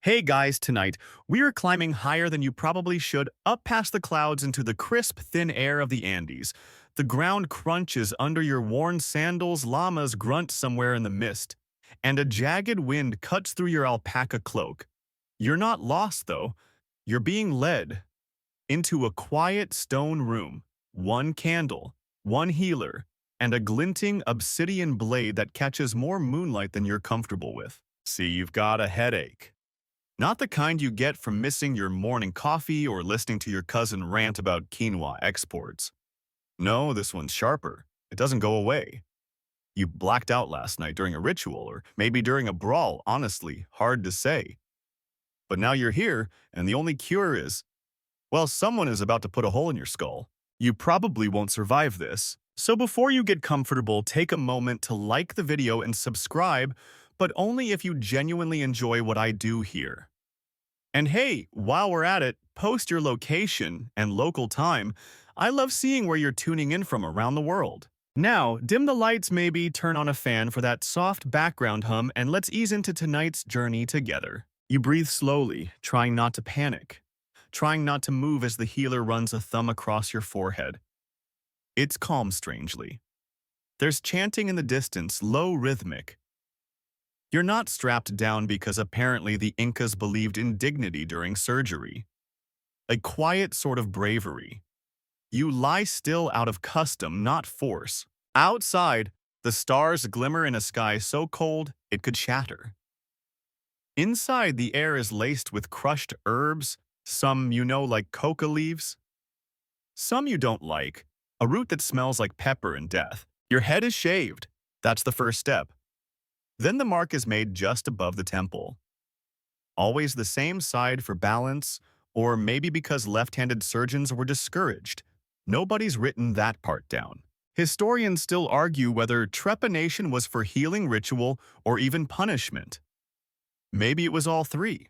Hey guys, tonight we are climbing higher than you probably should, up past the clouds into the crisp, thin air of the Andes. The ground crunches under your worn sandals, llamas grunt somewhere in the mist, and a jagged wind cuts through your alpaca cloak. You're not lost, though. You're being led into a quiet stone room, one candle, one healer, and a glinting obsidian blade that catches more moonlight than you're comfortable with. See, you've got a headache. Not the kind you get from missing your morning coffee or listening to your cousin rant about quinoa exports. No, this one's sharper. It doesn't go away. You blacked out last night during a ritual, or maybe during a brawl, honestly, hard to say. But now you're here, and the only cure is, well, someone is about to put a hole in your skull. You probably won't survive this. So before you get comfortable, take a moment to like the video and subscribe, but only if you genuinely enjoy what I do here. And hey, while we're at it, post your location and local time. I love seeing where you're tuning in from around the world. Now, dim the lights maybe, turn on a fan for that soft background hum, and let's ease into tonight's journey together. You breathe slowly, trying not to panic, trying not to move as the healer runs a thumb across your forehead. It's calm strangely. There's chanting in the distance, low rhythmic. You're not strapped down because apparently the Incas believed in dignity during surgery. A quiet sort of bravery. You lie still out of custom, not force. Outside, the stars glimmer in a sky so cold it could shatter. Inside, the air is laced with crushed herbs, some you know like coca leaves. Some you don't like, a root that smells like pepper and death. Your head is shaved. That's the first step. Then the mark is made just above the temple. Always the same side for balance, or maybe because left-handed surgeons were discouraged. Nobody's written that part down. Historians still argue whether trepanation was for healing ritual or even punishment. Maybe it was all three.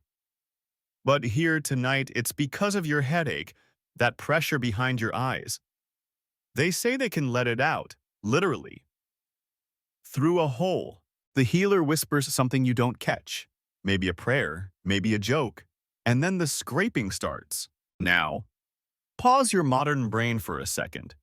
But here tonight, it's because of your headache, that pressure behind your eyes. They say they can let it out, literally. Through a hole. The healer whispers something you don't catch. Maybe a prayer, maybe a joke. And then the scraping starts. Now, pause your modern brain for a second.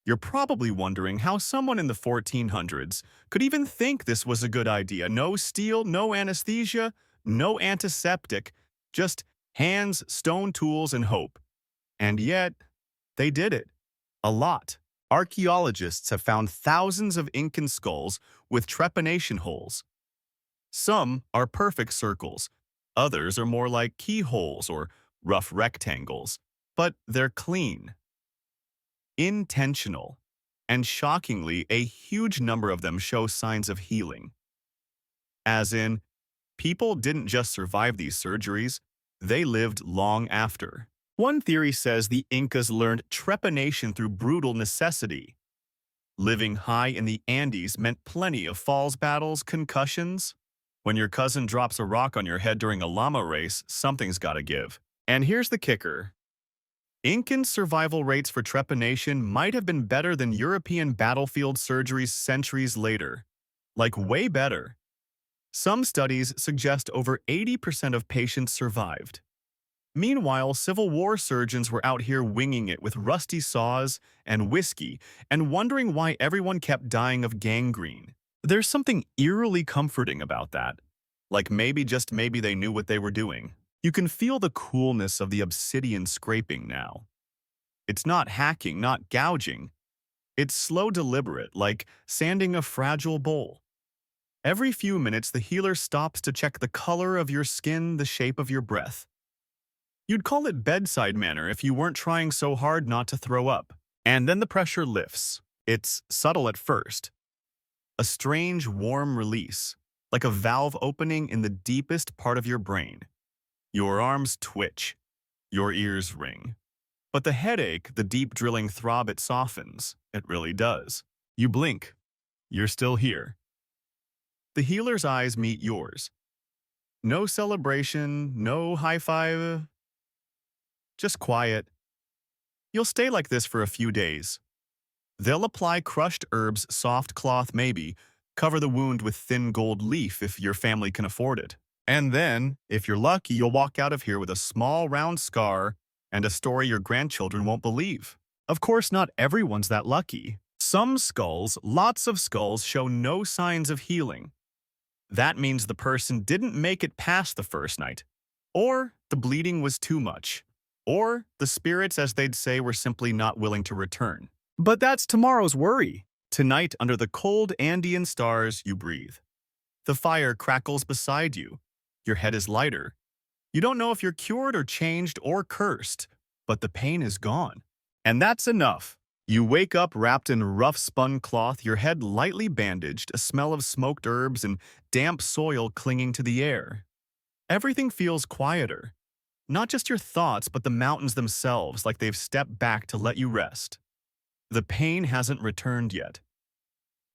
You're probably wondering how someone in the 1400s could even think this was a good idea. No steel, no anesthesia, no antiseptic, just hands, stone tools, and hope. And yet, they did it. A lot. Archaeologists have found thousands of Incan skulls with trepanation holes. Some are perfect circles. Others are more like keyholes or rough rectangles. But they're clean. Intentional. And shockingly, a huge number of them show signs of healing. As in, people didn't just survive these surgeries, they lived long after. One theory says the Incas learned trepanation through brutal necessity. Living high in the Andes meant plenty of falls battles, concussions. When your cousin drops a rock on your head during a llama race, something's gotta give. And here's the kicker. Incan survival rates for trepanation might have been better than European battlefield surgeries centuries later. Like way better. Some studies suggest over 80% of patients survived. Meanwhile, Civil War surgeons were out here winging it with rusty saws and whiskey and wondering why everyone kept dying of gangrene. There's something eerily comforting about that. Like maybe, just maybe, they knew what they were doing. You can feel the coolness of the obsidian scraping now. It's not hacking, not gouging. It's slow, deliberate, like sanding a fragile bowl. Every few minutes, the healer stops to check the color of your skin, the shape of your breath. You'd call it bedside manner if you weren't trying so hard not to throw up. And then the pressure lifts. It's subtle at first. A strange, warm release, like a valve opening in the deepest part of your brain. Your arms twitch. Your ears ring. But the headache, the deep drilling throb, it softens. It really does. You blink. You're still here. The healer's eyes meet yours. No celebration, no high five. Just quiet. You'll stay like this for a few days. They'll apply crushed herbs, soft cloth maybe, cover the wound with thin gold leaf if your family can afford it. And then, if you're lucky, you'll walk out of here with a small round scar and a story your grandchildren won't believe. Of course, not everyone's that lucky. Some skulls, lots of skulls, show no signs of healing. That means the person didn't make it past the first night. Or the bleeding was too much. Or the spirits, as they'd say, were simply not willing to return. But that's tomorrow's worry. Tonight, under the cold Andean stars, you breathe. The fire crackles beside you. Your head is lighter. You don't know if you're cured or changed or cursed, but the pain is gone. And that's enough. You wake up wrapped in rough spun cloth, your head lightly bandaged, a smell of smoked herbs and damp soil clinging to the air. Everything feels quieter. Not just your thoughts, but the mountains themselves, like they've stepped back to let you rest. The pain hasn't returned yet.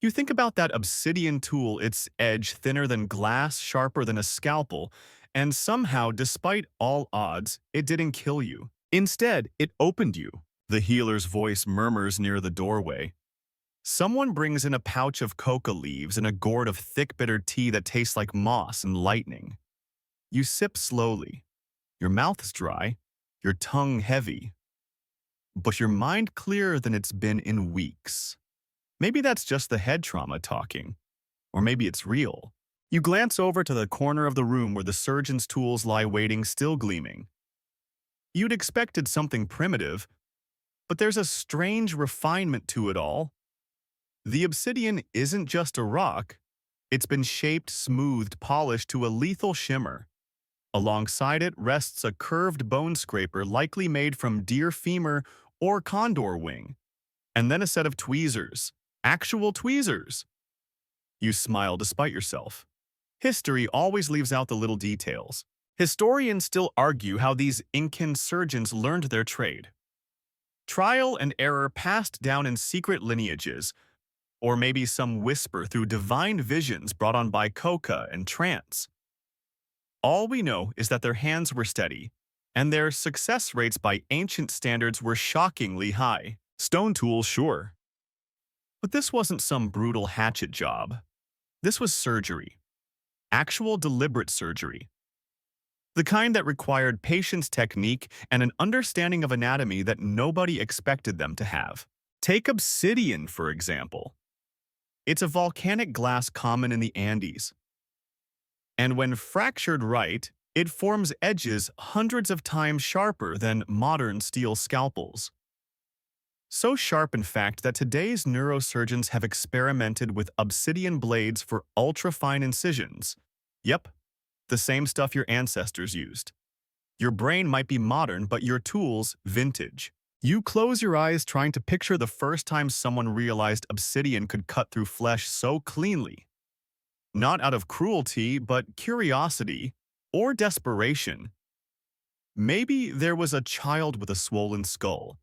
You think about that obsidian tool, its edge thinner than glass, sharper than a scalpel, and somehow, despite all odds, it didn't kill you. Instead, it opened you. The healer's voice murmurs near the doorway. Someone brings in a pouch of coca leaves and a gourd of thick, bitter tea that tastes like moss and lightning. You sip slowly. Your mouth's dry, your tongue heavy, but your mind clearer than it's been in weeks. Maybe that's just the head trauma talking, or maybe it's real. You glance over to the corner of the room where the surgeon's tools lie waiting, still gleaming. You'd expected something primitive, but there's a strange refinement to it all. The obsidian isn't just a rock. It's been shaped, smoothed, polished to a lethal shimmer. Alongside it rests a curved bone scraper likely made from deer femur or condor wing. And then a set of tweezers. Actual tweezers. You smile despite yourself. History always leaves out the little details. Historians still argue how these Incan surgeons learned their trade. Trial and error passed down in secret lineages, or maybe some whisper through divine visions brought on by coca and trance. All we know is that their hands were steady, and their success rates by ancient standards were shockingly high. Stone tools, sure. But this wasn't some brutal hatchet job. This was surgery. Actual deliberate surgery. The kind that required patience, technique, and an understanding of anatomy that nobody expected them to have. Take obsidian, for example. It's a volcanic glass common in the Andes. And when fractured right, it forms edges hundreds of times sharper than modern steel scalpels. So sharp, in fact, that today's neurosurgeons have experimented with obsidian blades for ultra-fine incisions. Yep, the same stuff your ancestors used. Your brain might be modern, but your tools, vintage. You close your eyes trying to picture the first time someone realized obsidian could cut through flesh so cleanly. Not out of cruelty, but curiosity or desperation. Maybe there was a child with a swollen skull,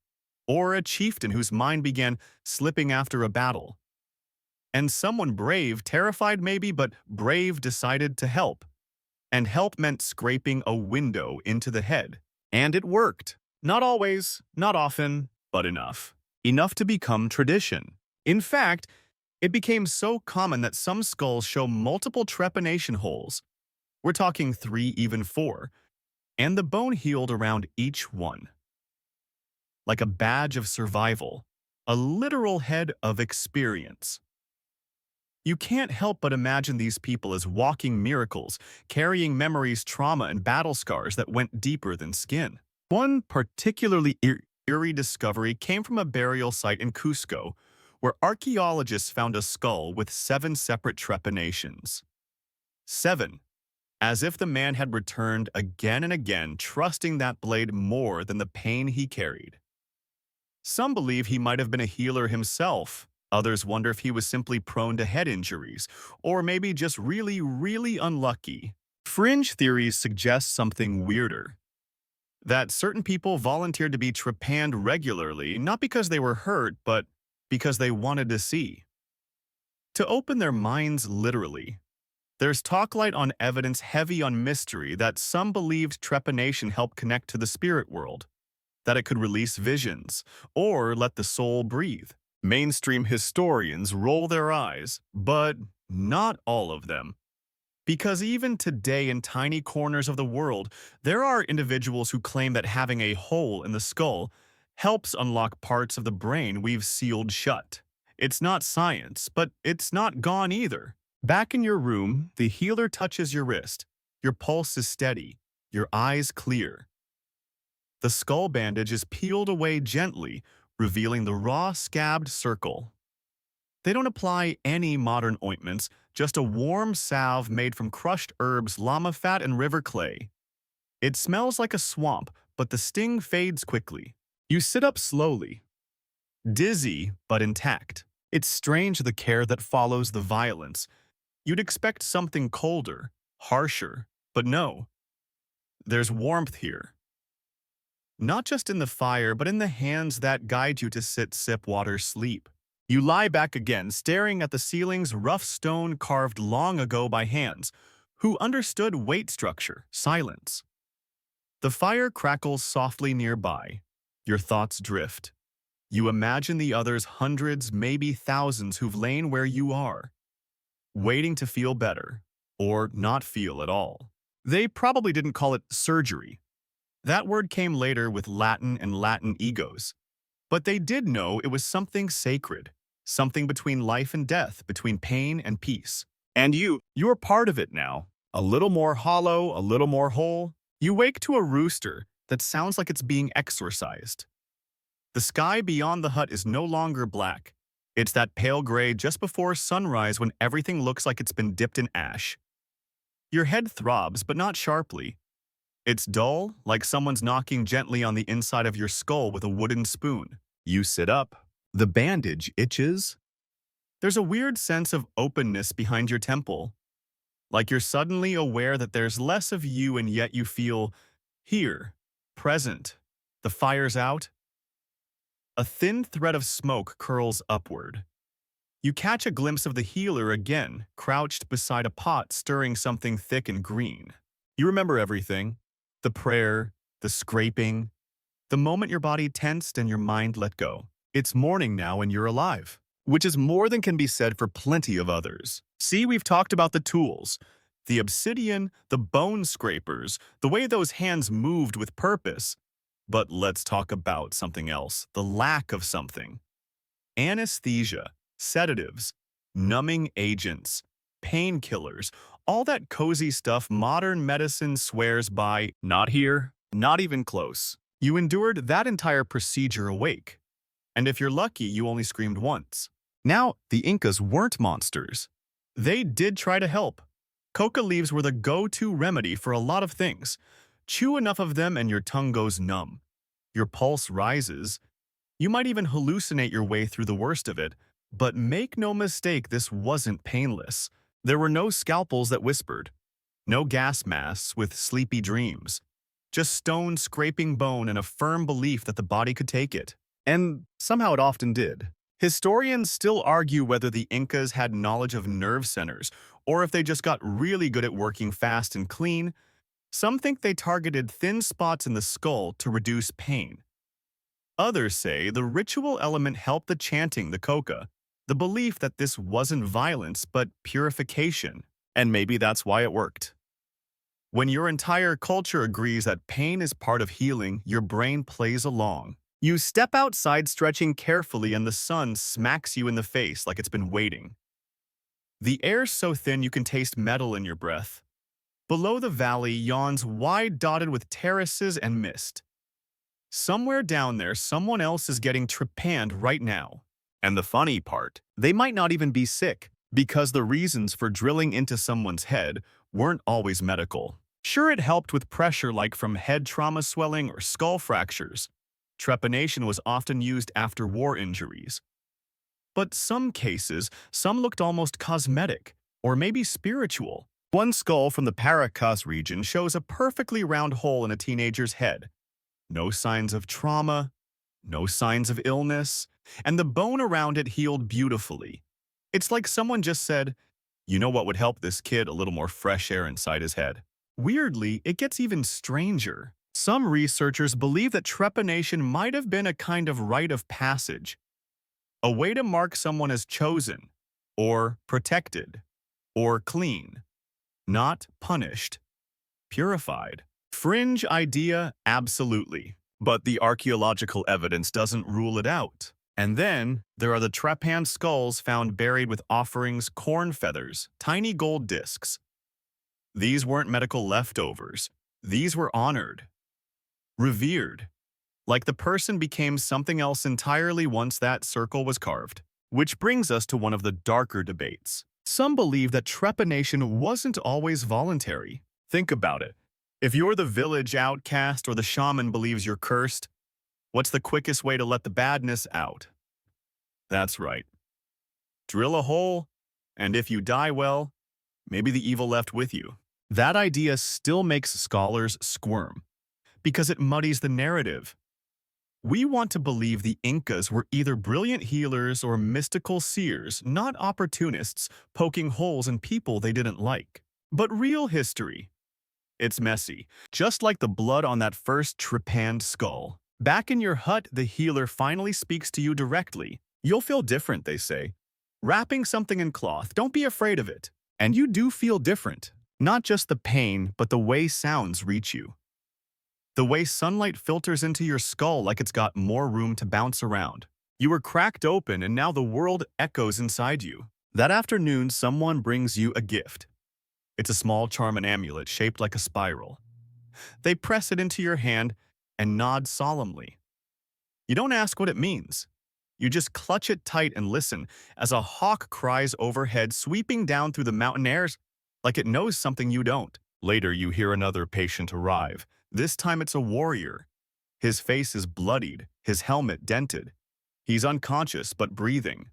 or a chieftain whose mind began slipping after a battle. And someone brave, terrified maybe, but brave, decided to help. And help meant scraping a window into the head. And it worked. Not always, not often, but enough. Enough to become tradition. In fact, it became so common that some skulls show multiple trepanation holes. We're talking 3, even 4. And the bone healed around each one. Like a badge of survival. A literal head of experience. You can't help but imagine these people as walking miracles, carrying memories, trauma, and battle scars that went deeper than skin. One particularly eerie discovery came from a burial site in Cusco, where archaeologists found a skull with 7 separate trepanations. 7. As if the man had returned again and again, trusting that blade more than the pain he carried. Some believe he might have been a healer himself. Others wonder if he was simply prone to head injuries, or maybe just really, really unlucky. Fringe theories suggest something weirder. That certain people volunteered to be trepanned regularly, not because they were hurt, but because they wanted to see. To open their minds literally. There's talk light on evidence heavy on mystery that some believed trepanation helped connect to the spirit world, that it could release visions, or let the soul breathe. Mainstream historians roll their eyes, but not all of them. Because even today in tiny corners of the world, there are individuals who claim that having a hole in the skull helps unlock parts of the brain we've sealed shut. It's not science, but it's not gone either. Back in your room, the healer touches your wrist. Your pulse is steady, your eyes clear. The skull bandage is peeled away gently, revealing the raw scabbed circle. They don't apply any modern ointments, just a warm salve made from crushed herbs, llama fat, and river clay. It smells like a swamp, but the sting fades quickly. You sit up slowly, dizzy but intact. It's strange the care that follows the violence. You'd expect something colder, harsher, but no. There's warmth here. Not just in the fire, but in the hands that guide you to sit, sip, water, sleep. You lie back again, staring at the ceiling's rough stone carved long ago by hands, who understood weight structure, silence. The fire crackles softly nearby. Your thoughts drift. You imagine the others, hundreds, maybe thousands, who've lain where you are, waiting to feel better, or not feel at all. They probably didn't call it surgery. That word came later with Latin and Latin egos. But they did know it was something sacred, something between life and death, between pain and peace. And you're part of it now. A little more hollow, a little more whole. You wake to a rooster that sounds like it's being exorcised. The sky beyond the hut is no longer black. It's that pale gray just before sunrise when everything looks like it's been dipped in ash. Your head throbs, but not sharply. It's dull, like someone's knocking gently on the inside of your skull with a wooden spoon. You sit up. The bandage itches. There's a weird sense of openness behind your temple. Like you're suddenly aware that there's less of you and yet you feel here, present. The fire's out. A thin thread of smoke curls upward. You catch a glimpse of the healer again, crouched beside a pot stirring something thick and green. You remember everything. The prayer, the scraping, the moment your body tensed and your mind let go. It's morning now and you're alive, which is more than can be said for plenty of others. See, we've talked about the tools, the obsidian, the bone scrapers, the way those hands moved with purpose. But let's talk about something else, the lack of something. Anesthesia, sedatives, numbing agents, painkillers, all that cozy stuff modern medicine swears by. Not here, not even close. You endured that entire procedure awake. And if you're lucky, you only screamed once. Now, the Incas weren't monsters. They did try to help. Coca leaves were the go-to remedy for a lot of things. Chew enough of them and your tongue goes numb. Your pulse rises. You might even hallucinate your way through the worst of it. But make no mistake, this wasn't painless. There were no scalpels that whispered. No gas masks with sleepy dreams. Just stone scraping bone and a firm belief that the body could take it. And somehow it often did. Historians still argue whether the Incas had knowledge of nerve centers, or if they just got really good at working fast and clean. Some think they targeted thin spots in the skull to reduce pain. Others say the ritual element helped the chanting, the coca, the belief that this wasn't violence but purification, and maybe that's why it worked. When your entire culture agrees that pain is part of healing, your brain plays along. You step outside stretching carefully and the sun smacks you in the face like it's been waiting. The air's so thin you can taste metal in your breath. Below the valley yawns wide, dotted with terraces and mist. Somewhere down there, someone else is getting trepanned right now. And the funny part, they might not even be sick, because the reasons for drilling into someone's head weren't always medical. Sure, it helped with pressure like from head trauma swelling or skull fractures. Trepanation was often used after war injuries. But some looked almost cosmetic, or maybe spiritual. One skull from the Paracas region shows a perfectly round hole in a teenager's head. No signs of trauma, no signs of illness, and the bone around it healed beautifully. It's like someone just said, you know what would help this kid? A little more fresh air inside his head. Weirdly, it gets even stranger. Some researchers believe that trepanation might have been a kind of rite of passage, a way to mark someone as chosen, or protected, or clean. not punished, purified. Fringe idea, absolutely. But the archaeological evidence doesn't rule it out. And then, there are the trepan skulls found buried with offerings, corn feathers, tiny gold discs. These weren't medical leftovers. These were honored, revered, like the person became something else entirely once that circle was carved. Which brings us to one of the darker debates. Some believe that trepanation wasn't always voluntary. Think about it. If you're the village outcast or the shaman believes you're cursed, what's the quickest way to let the badness out? That's right. Drill a hole, and if you die well, maybe the evil left with you. That idea still makes scholars squirm, because it muddies the narrative. We want to believe the Incas were either brilliant healers or mystical seers, not opportunists poking holes in people they didn't like. But real history, it's messy, just like the blood on that first trepanned skull. Back in your hut, the healer finally speaks to you directly. You'll feel different, they say. Wrapping something in cloth, don't be afraid of it. And you do feel different. Not just the pain, but the way sounds reach you. The way sunlight filters into your skull like it's got more room to bounce around. You were cracked open and now the world echoes inside you. That afternoon, someone brings you a gift. It's a small charm and amulet shaped like a spiral. They press it into your hand and nod solemnly. You don't ask what it means. You just clutch it tight and listen as a hawk cries overhead, sweeping down through the mountain airs like it knows something you don't. Later, you hear another patient arrive. This time it's a warrior. His face is bloodied, his helmet dented. He's unconscious but breathing.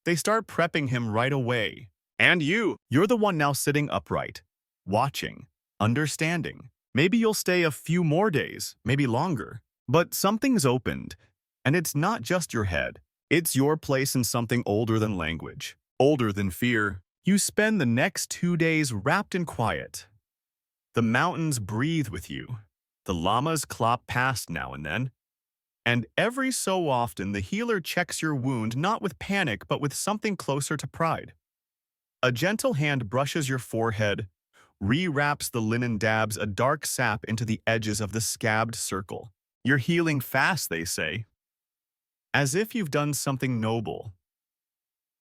They start prepping him right away. And you're the one now sitting upright, watching, understanding. Maybe you'll stay a few more days, maybe longer. But something's opened, and it's not just your head. It's your place in something older than language, older than fear. You spend the next 2 days wrapped in quiet. The mountains breathe with you. The llamas clop past now and then. And every so often, the healer checks your wound not with panic, but with something closer to pride. A gentle hand brushes your forehead, rewraps the linen, dabs a dark sap into the edges of the scabbed circle. You're healing fast, they say. As if you've done something noble.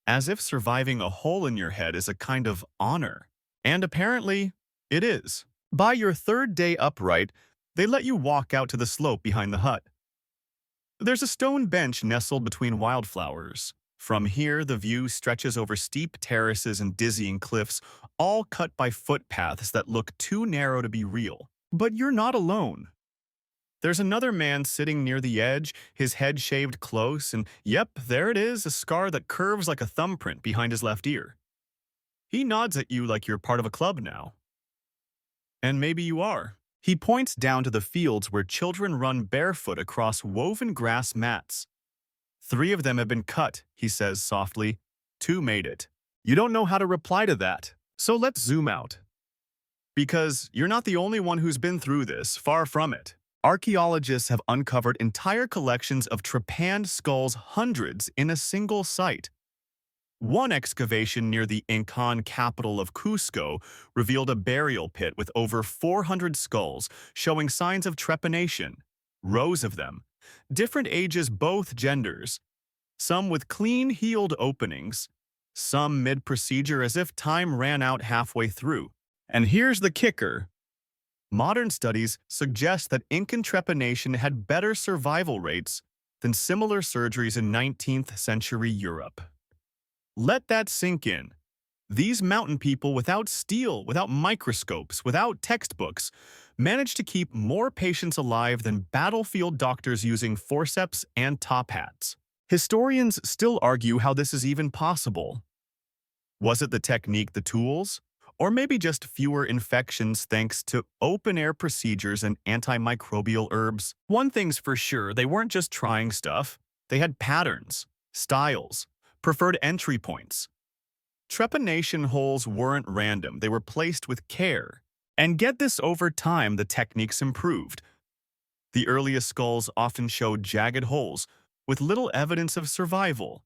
As if surviving a hole in your head is a kind of honor. And apparently, it is. By your 3rd day upright, they let you walk out to the slope behind the hut. There's a stone bench nestled between wildflowers. From here, the view stretches over steep terraces and dizzying cliffs, all cut by footpaths that look too narrow to be real. But you're not alone. There's another man sitting near the edge, his head shaved close, and yep, there it is, a scar that curves like a thumbprint behind his left ear. He nods at you like you're part of a club now. And maybe you are. He points down to the fields where children run barefoot across woven grass mats. 3 of them have been cut, he says softly. 2 made it. You don't know how to reply to that, so let's zoom out. Because you're not the only one who's been through this, far from it. Archaeologists have uncovered entire collections of trepanned skulls, hundreds in a single site. One excavation near the Incan capital of Cusco revealed a burial pit with over 400 skulls, showing signs of trepanation. Rows of them. Different ages, both genders. Some with clean, healed openings. Some mid-procedure as if time ran out halfway through. And here's the kicker. Modern studies suggest that Incan trepanation had better survival rates than similar surgeries in 19th century Europe. Let that sink in. These mountain people without steel, without microscopes, without textbooks, managed to keep more patients alive than battlefield doctors using forceps and top hats. Historians still argue how this is even possible. Was it the technique, the tools? Or maybe just fewer infections thanks to open-air procedures and antimicrobial herbs? One thing's for sure, they weren't just trying stuff. They had patterns, styles, preferred entry points. Trepanation holes weren't random, they were placed with care. And get this, over time, the techniques improved. The earliest skulls often showed jagged holes, with little evidence of survival.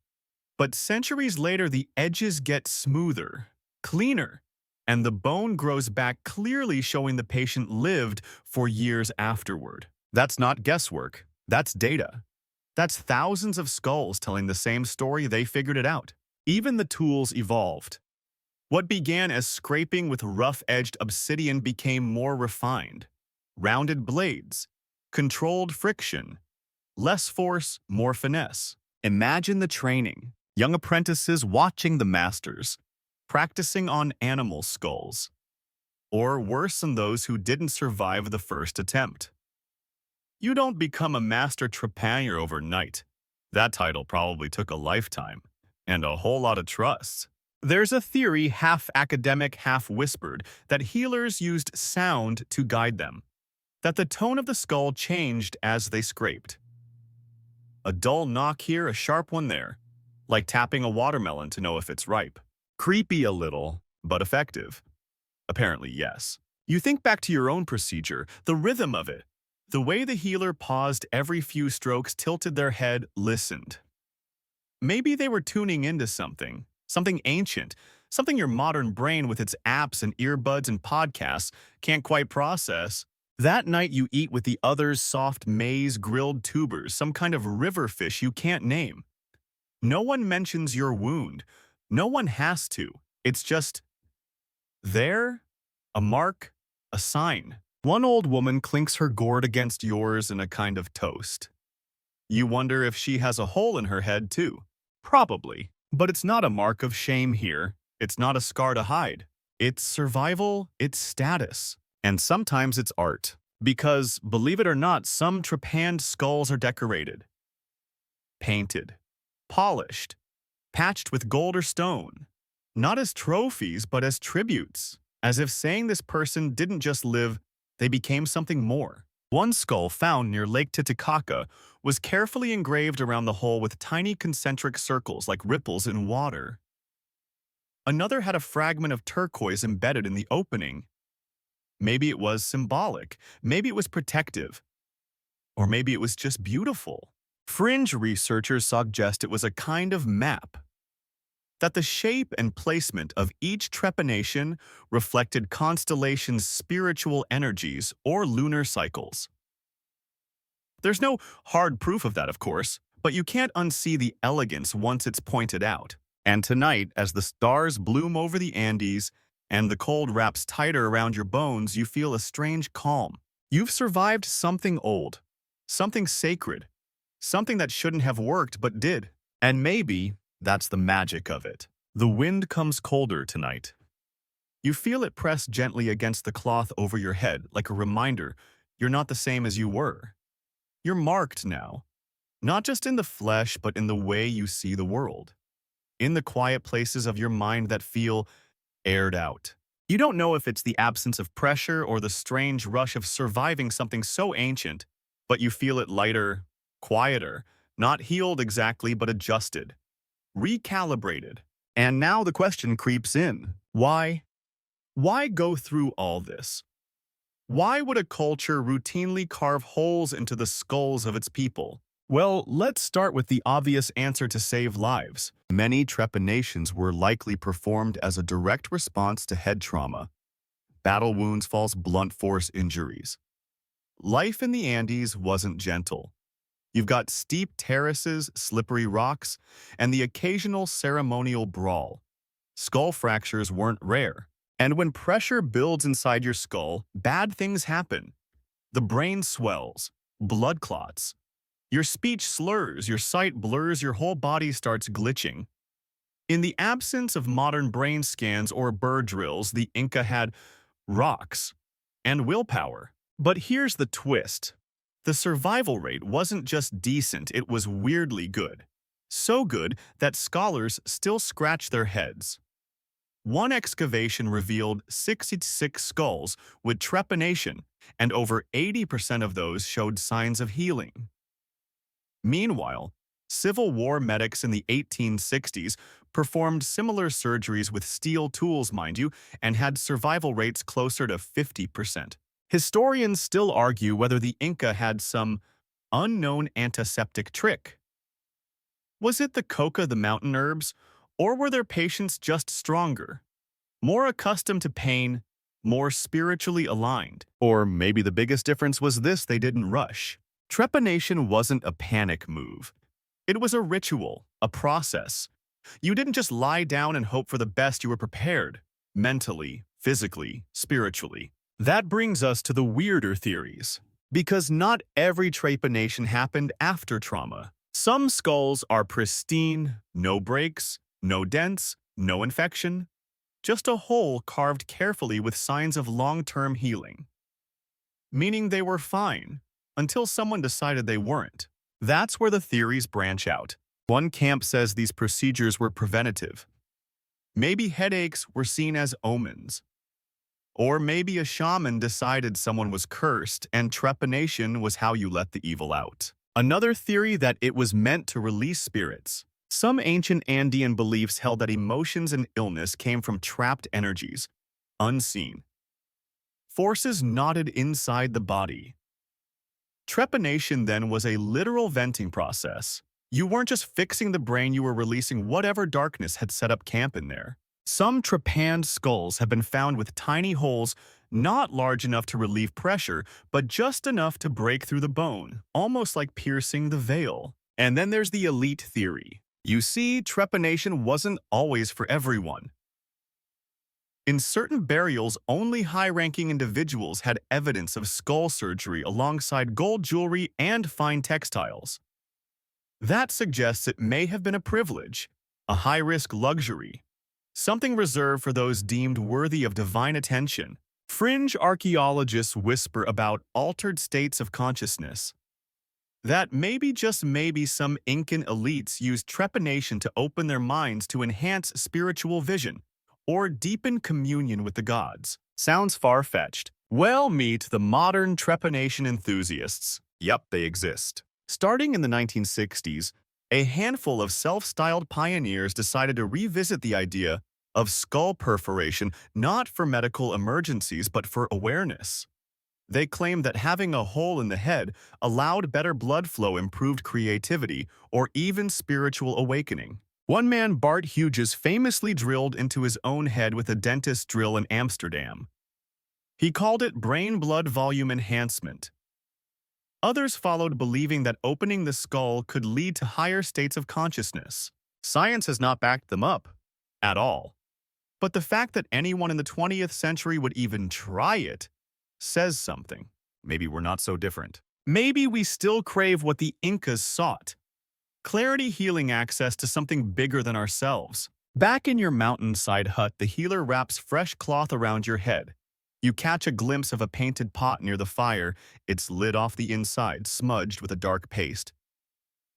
But centuries later, the edges get smoother, cleaner. and the bone grows back, clearly showing the patient lived for years afterward. That's not guesswork. That's data. That's thousands of skulls telling the same story. They figured it out. Even the tools evolved. What began as scraping with rough-edged obsidian became more refined. Rounded blades, controlled friction, less force, more finesse. Imagine the training. Young apprentices watching the masters, practicing on animal skulls, or worse than those who didn't survive the first attempt. You don't become a master trepanier overnight. That title probably took a lifetime, and a whole lot of trust. There's a theory, half academic, half whispered, that healers used sound to guide them, that the tone of the skull changed as they scraped. A dull knock here, a sharp one there, like tapping a watermelon to know if it's ripe. Creepy a little, but effective. Apparently, yes. You think back to your own procedure, the rhythm of it, the way the healer paused every few strokes, tilted their head, listened. Maybe they were tuning into something ancient, something your modern brain with its apps and earbuds and podcasts can't quite process. That night you eat with the others soft maize grilled tubers, some kind of river fish you can't name. No one mentions your wound. No one has to. It's just there, a mark, a sign. One old woman clinks her gourd against yours in a kind of toast. You wonder if she has a hole in her head too. Probably. But it's not a mark of shame here. It's not a scar to hide. It's survival, it's status. And sometimes it's art. Because, believe it or not, some trepanned skulls are decorated, painted, polished, patched with gold or stone. Not as trophies, but as tributes. As if saying this person didn't just live, they became something more. One skull found near Lake Titicaca was carefully engraved around the hole with tiny concentric circles like ripples in water. Another had a fragment of turquoise embedded in the opening. Maybe it was symbolic, maybe it was protective, or maybe it was just beautiful. Fringe researchers suggest it was a kind of map, that the shape and placement of each trepanation reflected constellations' spiritual energies or lunar cycles. There's no hard proof of that, of course, but you can't unsee the elegance once it's pointed out. And tonight, as the stars bloom over the Andes and the cold wraps tighter around your bones, you feel a strange calm. You've survived something old, something sacred, something that shouldn't have worked but did. And maybe that's the magic of it. The wind comes colder tonight. You feel it press gently against the cloth over your head, like a reminder you're not the same as you were. You're marked now, not just in the flesh, but in the way you see the world, in the quiet places of your mind that feel aired out. You don't know if it's the absence of pressure or the strange rush of surviving something so ancient, but you feel it lighter, quieter, not healed exactly, but adjusted, recalibrated. And now the question creeps in. Why? Why go through all this? Why would a culture routinely carve holes into the skulls of its people? Well, let's start with the obvious answer: to save lives. Many trepanations were likely performed as a direct response to head trauma, battle wounds, false blunt force injuries. Life in the Andes wasn't gentle. You've got steep terraces, slippery rocks, and the occasional ceremonial brawl. Skull fractures weren't rare. And when pressure builds inside your skull, bad things happen. The brain swells, blood clots. Your speech slurs, your sight blurs, your whole body starts glitching. In the absence of modern brain scans or burr drills, the Inca had rocks and willpower. But here's the twist. The survival rate wasn't just decent, it was weirdly good. So good that scholars still scratch their heads. One excavation revealed 66 skulls with trepanation, and over 80% of those showed signs of healing. Meanwhile, Civil War medics in the 1860s performed similar surgeries with steel tools, mind you, and had survival rates closer to 50%. Historians still argue whether the Inca had some unknown antiseptic trick. Was it the coca, the mountain herbs, or were their patients just stronger? more accustomed to pain, more spiritually aligned. Or maybe the biggest difference was this: they didn't rush. Trepanation wasn't a panic move. It was a ritual, a process. You didn't just lie down and hope for the best, you were prepared. Mentally, physically, spiritually. That brings us to the weirder theories. Because not every trepanation happened after trauma. Some skulls are pristine, no breaks, no dents, no infection. Just a hole carved carefully with signs of long-term healing. Meaning they were fine, until someone decided they weren't. That's where the theories branch out. One camp says these procedures were preventative. Maybe headaches were seen as omens. Or maybe a shaman decided someone was cursed and trepanation was how you let the evil out. Another theory that it was meant to release spirits. Some ancient Andean beliefs held that emotions and illness came from trapped energies, unseen. Forces knotted inside the body. Trepanation then was a literal venting process. You weren't just fixing the brain, you were releasing whatever darkness had set up camp in there. Some trepanned skulls have been found with tiny holes, not large enough to relieve pressure, but just enough to break through the bone, almost like piercing the veil. And then there's the elite theory. You see, trepanation wasn't always for everyone. In certain burials, only high-ranking individuals had evidence of skull surgery alongside gold jewelry and fine textiles. That suggests it may have been a privilege, a high-risk luxury, something reserved for those deemed worthy of divine attention. Fringe archaeologists whisper about altered states of consciousness. That maybe, just maybe, some Incan elites used trepanation to open their minds to enhance spiritual vision or deepen communion with the gods. Sounds far-fetched. Well, meet the modern trepanation enthusiasts. Yup, they exist. Starting in the 1960s, a handful of self-styled pioneers decided to revisit the idea of skull perforation, not for medical emergencies but for awareness. They claimed that having a hole in the head allowed better blood flow, improved creativity, or even spiritual awakening. One man, Bart Hughes, famously drilled into his own head with a dentist's drill in Amsterdam. He called it brain-blood volume enhancement. Others followed, believing that opening the skull could lead to higher states of consciousness. Science has not backed them up, at all. But the fact that anyone in the 20th century would even try it says something. Maybe we're not so different. Maybe we still crave what the Incas sought. Clarity, healing, access to something bigger than ourselves. Back in your mountainside hut, the healer wraps fresh cloth around your head. You catch a glimpse of a painted pot near the fire, its lid off the inside, smudged with a dark paste.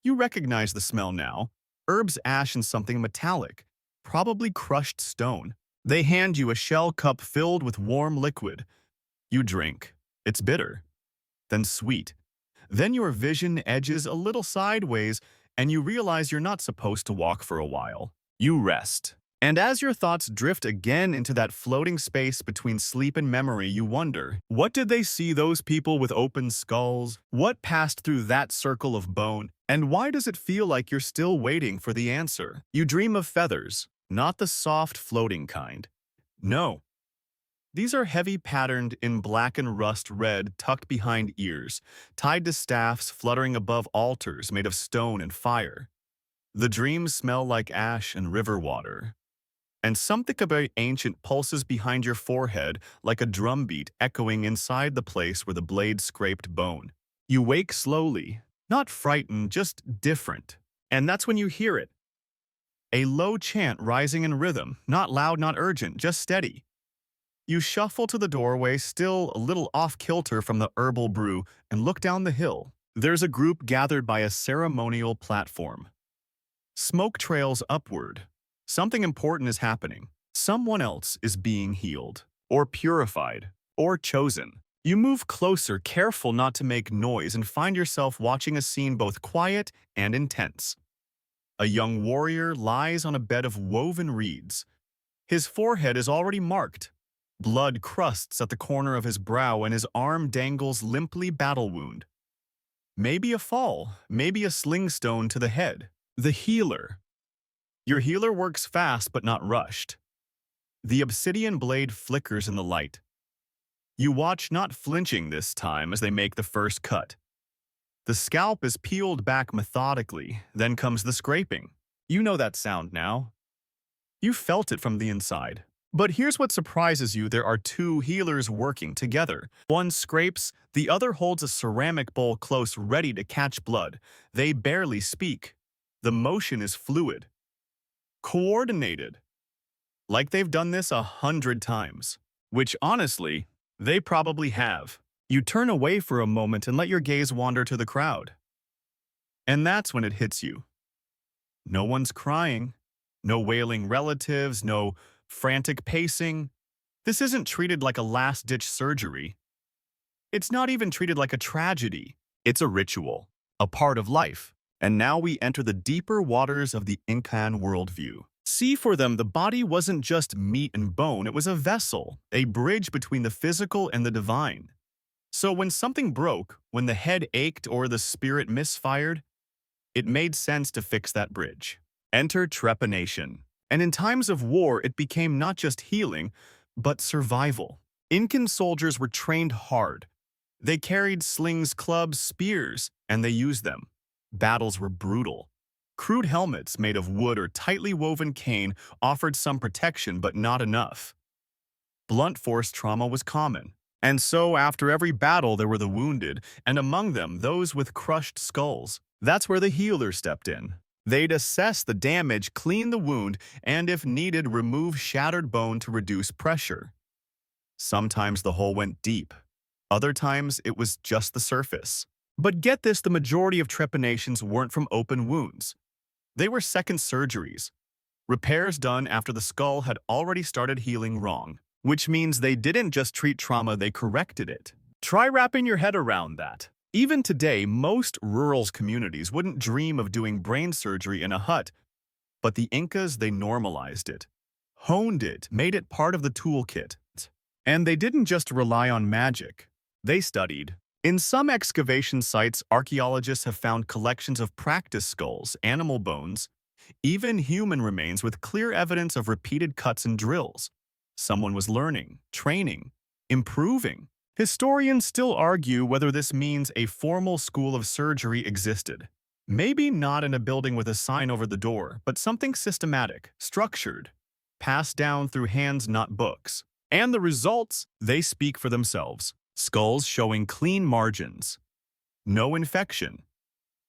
You recognize the smell now. Herbs, ash, and something metallic, probably crushed stone. They hand you a shell cup filled with warm liquid. You drink. It's bitter, then sweet. Then your vision edges a little sideways, and you realize you're not supposed to walk for a while. You rest. And as your thoughts drift again into that floating space between sleep and memory, you wonder, what did they see, those people with open skulls? What passed through that circle of bone? And why does it feel like you're still waiting for the answer? You dream of feathers, not the soft floating kind. No. These are heavy, patterned in black and rust red, tucked behind ears, tied to staffs fluttering above altars made of stone and fire. The dreams smell like ash and river water. And something about ancient pulses behind your forehead like a drumbeat echoing inside the place where the blade scraped bone. You wake slowly, not frightened, just different. And that's when you hear it. A low chant rising in rhythm, not loud, not urgent, just steady. You shuffle to the doorway, still a little off-kilter from the herbal brew, and look down the hill. There's a group gathered by a ceremonial platform. Smoke trails upward. Something important is happening. Someone else is being healed, or purified, or chosen. You move closer, careful not to make noise, and find yourself watching a scene both quiet and intense. A young warrior lies on a bed of woven reeds. His forehead is already marked. Blood crusts at the corner of his brow, and his arm dangles limply, battle wound. Maybe a fall, maybe a sling stone to the head. The healer. Your healer works fast but not rushed. The obsidian blade flickers in the light. You watch, not flinching this time, as they make the first cut. The scalp is peeled back methodically, then comes the scraping. You know that sound now. You felt it from the inside. But here's what surprises you: there are two healers working together. One scrapes, the other holds a ceramic bowl close, ready to catch blood. They barely speak. The motion is fluid, coordinated, like they've done this 100 times. Which, honestly, they probably have. You turn away for a moment and let your gaze wander to the crowd. And that's when it hits you. No one's crying. No wailing relatives, no frantic pacing. This isn't treated like a last-ditch surgery. It's not even treated like a tragedy. It's a ritual, a part of life. And now we enter the deeper waters of the Incan worldview. See, for them, the body wasn't just meat and bone, it was a vessel, a bridge between the physical and the divine. So when something broke, when the head ached or the spirit misfired, it made sense to fix that bridge. Enter trepanation. And in times of war, it became not just healing, but survival. Incan soldiers were trained hard. They carried slings, clubs, spears, and they used them. Battles were brutal. Crude helmets made of wood or tightly woven cane offered some protection, but not enough. Blunt force trauma was common. And so after every battle there were the wounded, and among them those with crushed skulls. That's where the healer stepped in. They'd assess the damage, clean the wound, and if needed, remove shattered bone to reduce pressure. Sometimes the hole went deep. Other times it was just the surface. But get this, the majority of trepanations weren't from open wounds. They were second surgeries, repairs done after the skull had already started healing wrong, which means they didn't just treat trauma, they corrected it. Try wrapping your head around that. Even today, most rural communities wouldn't dream of doing brain surgery in a hut, but the Incas, they normalized it, honed it, made it part of the toolkit. And they didn't just rely on magic, they studied. In some excavation sites, archaeologists have found collections of practice skulls, animal bones, even human remains with clear evidence of repeated cuts and drills. Someone was learning, training, improving. Historians still argue whether this means a formal school of surgery existed. Maybe not in a building with a sign over the door, but something systematic, structured, passed down through hands, not books. And the results, they speak for themselves. Skulls showing clean margins, no infection,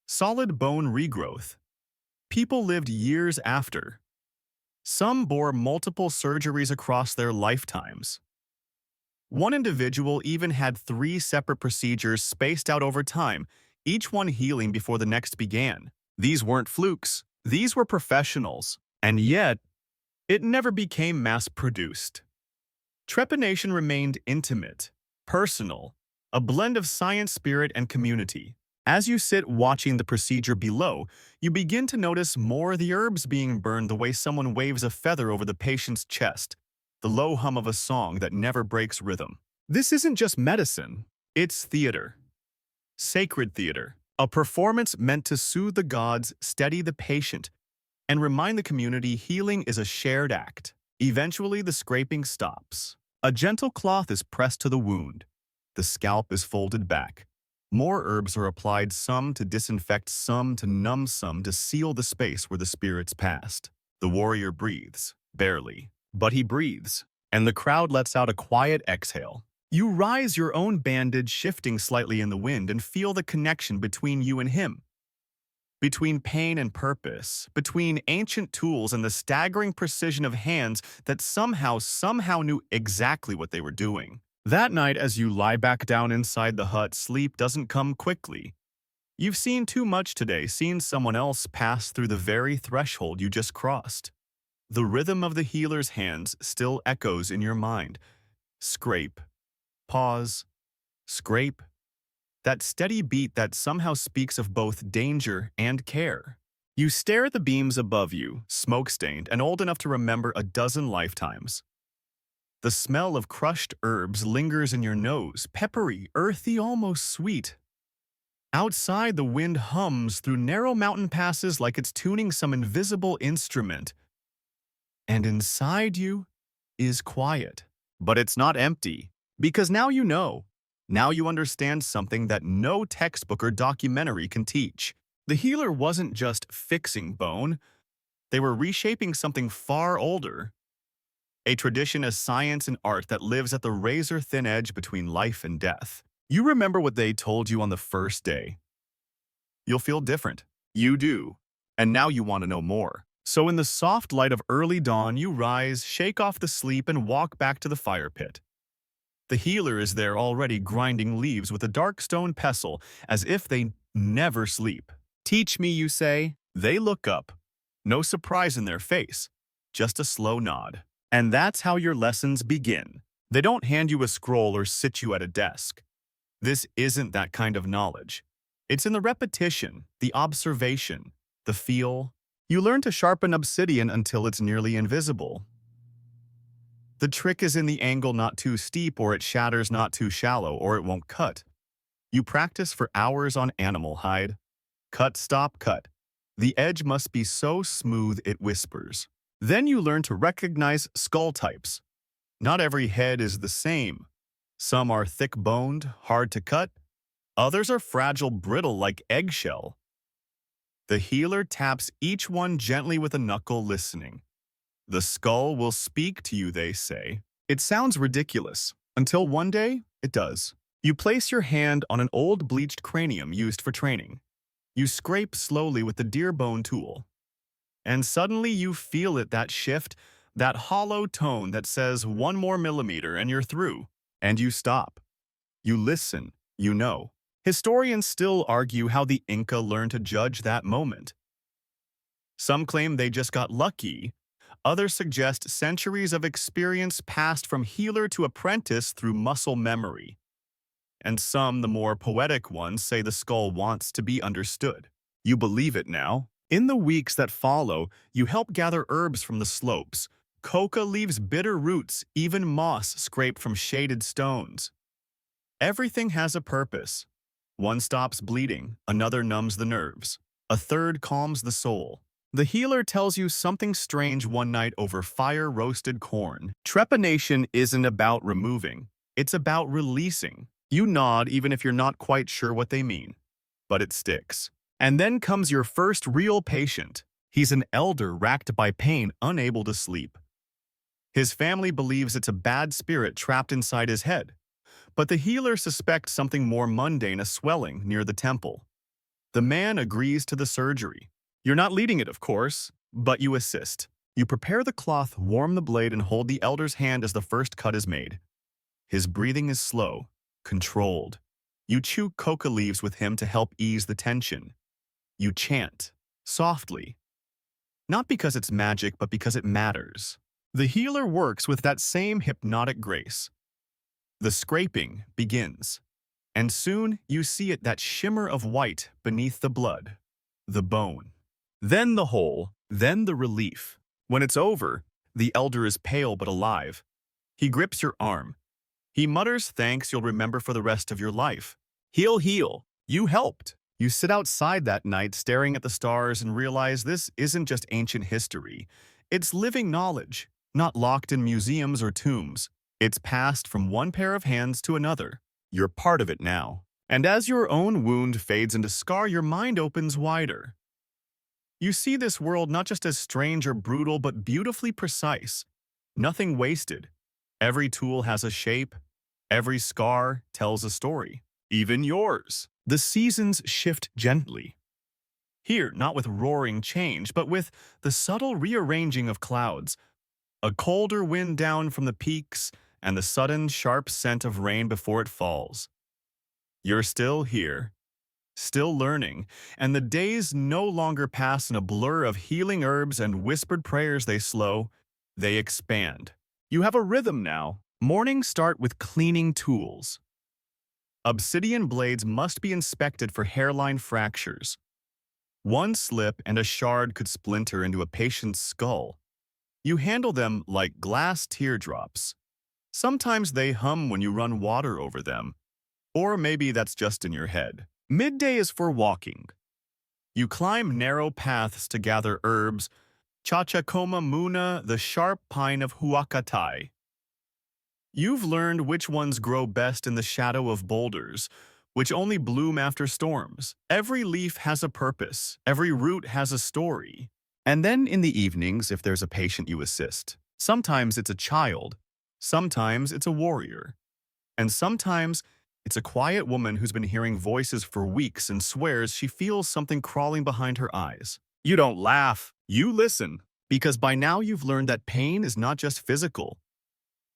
solid bone regrowth. People lived years after. Some bore multiple surgeries across their lifetimes. One individual even had 3 separate procedures spaced out over time, each one healing before the next began. These weren't flukes. These were professionals. And yet, it never became mass-produced. Trepanation remained intimate, personal, a blend of science, spirit, and community. As you sit watching the procedure below, you begin to notice more of the herbs being burned, the way someone waves a feather over the patient's chest, the low hum of a song that never breaks rhythm. This isn't just medicine, it's theater. Sacred theater. A performance meant to soothe the gods, steady the patient, and remind the community healing is a shared act. Eventually, the scraping stops. A gentle cloth is pressed to the wound. The scalp is folded back. More herbs are applied, some to disinfect, some to numb, some to seal the space where the spirits passed. The warrior breathes, barely, but he breathes, and the crowd lets out a quiet exhale. You rise, your own bandage shifting slightly in the wind, and feel the connection between you and him. Between pain and purpose, between ancient tools and the staggering precision of hands that somehow knew exactly what they were doing. That night, as you lie back down inside the hut, sleep doesn't come quickly. You've seen too much today, seen someone else pass through the very threshold you just crossed. The rhythm of the healer's hands still echoes in your mind. Scrape, pause, scrape. That steady beat that somehow speaks of both danger and care. You stare at the beams above you, smoke-stained and old enough to remember a dozen lifetimes. The smell of crushed herbs lingers in your nose, peppery, earthy, almost sweet. Outside, the wind hums through narrow mountain passes like it's tuning some invisible instrument. And inside you, is quiet. But it's not empty, because now you know. Now you understand something that no textbook or documentary can teach. The healer wasn't just fixing bone, they were reshaping something far older. A tradition of science and art that lives at the razor-thin edge between life and death. You remember what they told you on the first day. You'll feel different. You do. And now you want to know more. So in the soft light of early dawn, you rise, shake off the sleep, and walk back to the fire pit. The healer is there already grinding leaves with a dark stone pestle, as if they never sleep. Teach me, you say. They look up. No surprise in their face, just a slow nod. And that's how your lessons begin. They don't hand you a scroll or sit you at a desk. This isn't that kind of knowledge. It's in the repetition, the observation, the feel. You learn to sharpen obsidian until it's nearly invisible. The trick is in the angle not too steep, or it shatters, not too shallow, or it won't cut. You practice for hours on animal hide. Cut, stop, cut. The edge must be so smooth it whispers. Then you learn to recognize skull types. Not every head is the same. Some are thick-boned, hard to cut. Others are fragile, brittle like eggshell. The healer taps each one gently with a knuckle, listening. The skull will speak to you, they say. It sounds ridiculous, until one day it does. You place your hand on an old bleached cranium used for training. You scrape slowly with the deer bone tool. And suddenly you feel it, that shift, that hollow tone that says 1 more millimeter and you're through. And you stop. You listen, you know. Historians still argue how the Inca learned to judge that moment. Some claim they just got lucky. Others suggest centuries of experience passed from healer to apprentice through muscle memory. And some, the more poetic ones, say the skull wants to be understood. You believe it now. In the weeks that follow, you help gather herbs from the slopes. Coca leaves bitter roots, even moss scraped from shaded stones. Everything has a purpose. One stops bleeding, another numbs the nerves, a third calms the soul. The healer tells you something strange one night over fire-roasted corn. Trepanation isn't about removing, it's about releasing. You nod even if you're not quite sure what they mean, but it sticks. And then comes your first real patient. He's an elder racked by pain, unable to sleep. His family believes it's a bad spirit trapped inside his head, but the healer suspects something more mundane, a swelling near the temple. The man agrees to the surgery. You're not leading it, of course, but you assist. You prepare the cloth, warm the blade, and hold the elder's hand as the first cut is made. His breathing is slow, controlled. You chew coca leaves with him to help ease the tension. You chant, softly. Not because it's magic, but because it matters. The healer works with that same hypnotic grace. The scraping begins, and soon you see it, that shimmer of white beneath the blood, the bone. Then the hole, then the relief. When it's over, the elder is pale but alive. He grips your arm. He mutters thanks you'll remember for the rest of your life. He'll heal. You helped. You sit outside that night staring at the stars and realize this isn't just ancient history. It's living knowledge, not locked in museums or tombs. It's passed from one pair of hands to another. You're part of it now. And as your own wound fades into scar, your mind opens wider. You see this world not just as strange or brutal, but beautifully precise. Nothing wasted. Every tool has a shape. Every scar tells a story. Even yours. The seasons shift gently. Here, not with roaring change, but with the subtle rearranging of clouds. A colder wind down from the peaks, and the sudden, sharp scent of rain before it falls. You're still here, still learning, and the days no longer pass in a blur of healing herbs and whispered prayers. They slow, they expand. You have a rhythm now. Mornings start with cleaning tools. Obsidian blades must be inspected for hairline fractures. One slip and a shard could splinter into a patient's skull. You handle them like glass teardrops. Sometimes they hum when you run water over them. Or maybe that's just in your head. Midday is for walking. You climb narrow paths to gather herbs, Chachacoma muna, the sharp pine of Huacatai. You've learned which ones grow best in the shadow of boulders, which only bloom after storms. Every leaf has a purpose. Every root has a story. And then in the evenings, if there's a patient you assist, sometimes it's a child, sometimes it's a warrior, and sometimes it's a quiet woman who's been hearing voices for weeks and swears she feels something crawling behind her eyes. You don't laugh, you listen, because by now you've learned that pain is not just physical.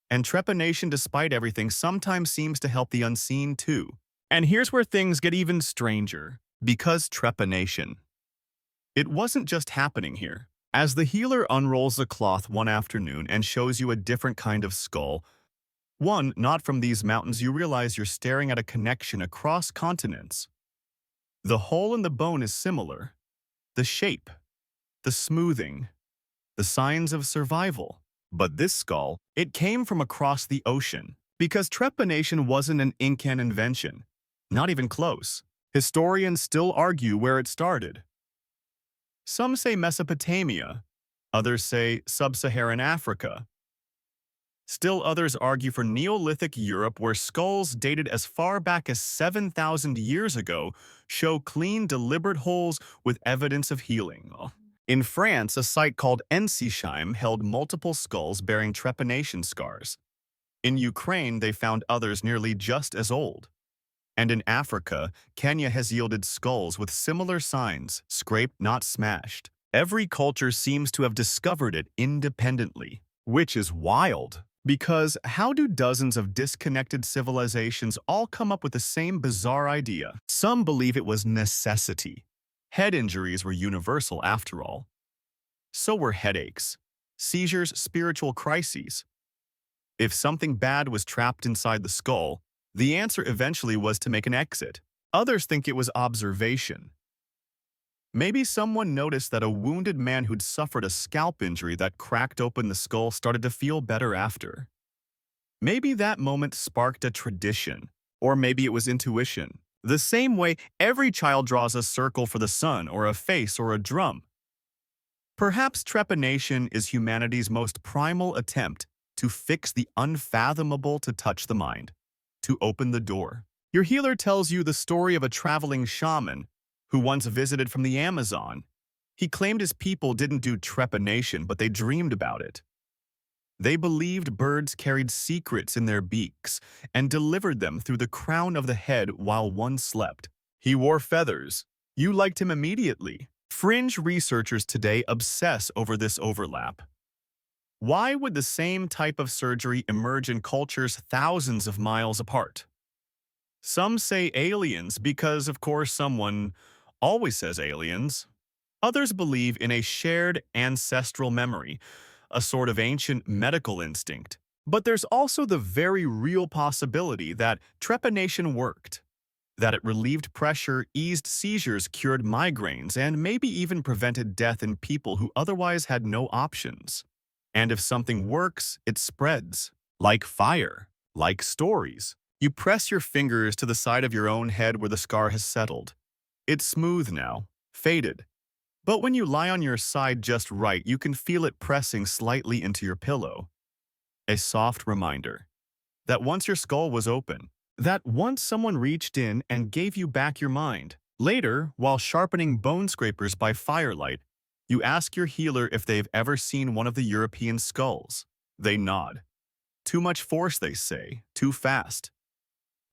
And trepanation, despite everything, sometimes seems to help the unseen too. And here's where things get even stranger. Because trepanation. It wasn't just happening here. As the healer unrolls the cloth one afternoon and shows you a different kind of skull, one not from these mountains, you realize you're staring at a connection across continents. The hole in the bone is similar. The shape, the smoothing, the signs of survival. But this skull, it came from across the ocean. Because trepanation wasn't an Incan invention. Not even close. Historians still argue where it started. Some say Mesopotamia, others say sub-Saharan Africa. Still others argue for Neolithic Europe, where skulls dated as far back as 7,000 years ago show clean, deliberate holes with evidence of healing. In France, a site called Ensisheim held multiple skulls bearing trepanation scars. In Ukraine, they found others nearly just as old. And in Africa, Kenya has yielded skulls with similar signs, scraped, not smashed. Every culture seems to have discovered it independently, which is wild. Because how do dozens of disconnected civilizations all come up with the same bizarre idea? Some believe it was necessity. Head injuries were universal after all. So were headaches, seizures, spiritual crises. If something bad was trapped inside the skull, the answer eventually was to make an exit. Others think it was observation. Maybe someone noticed that a wounded man who'd suffered a scalp injury that cracked open the skull started to feel better after. Maybe that moment sparked a tradition, or maybe it was intuition. The same way every child draws a circle for the sun, or a face, or a drum. Perhaps trepanation is humanity's most primal attempt to fix the unfathomable, to touch the mind, to open the door. Your healer tells you the story of a traveling shaman who once visited from the Amazon. He claimed his people didn't do trepanation, but they dreamed about it. They believed birds carried secrets in their beaks and delivered them through the crown of the head while one slept. He wore feathers. You liked him immediately. Fringe researchers today obsess over this overlap. Why would the same type of surgery emerge in cultures thousands of miles apart? Some say aliens because, of course, someone always says aliens. Others believe in a shared ancestral memory, a sort of ancient medical instinct. But there's also the very real possibility that trepanation worked, that it relieved pressure, eased seizures, cured migraines, and maybe even prevented death in people who otherwise had no options. And if something works, it spreads. Like fire. Like stories. You press your fingers to the side of your own head where the scar has settled. It's smooth now, faded. But when you lie on your side just right, you can feel it pressing slightly into your pillow. A soft reminder that once your skull was open, that once someone reached in and gave you back your mind. Later, while sharpening bone scrapers by firelight, you ask your healer if they've ever seen one of the European skulls. They nod. Too much force, they say, too fast.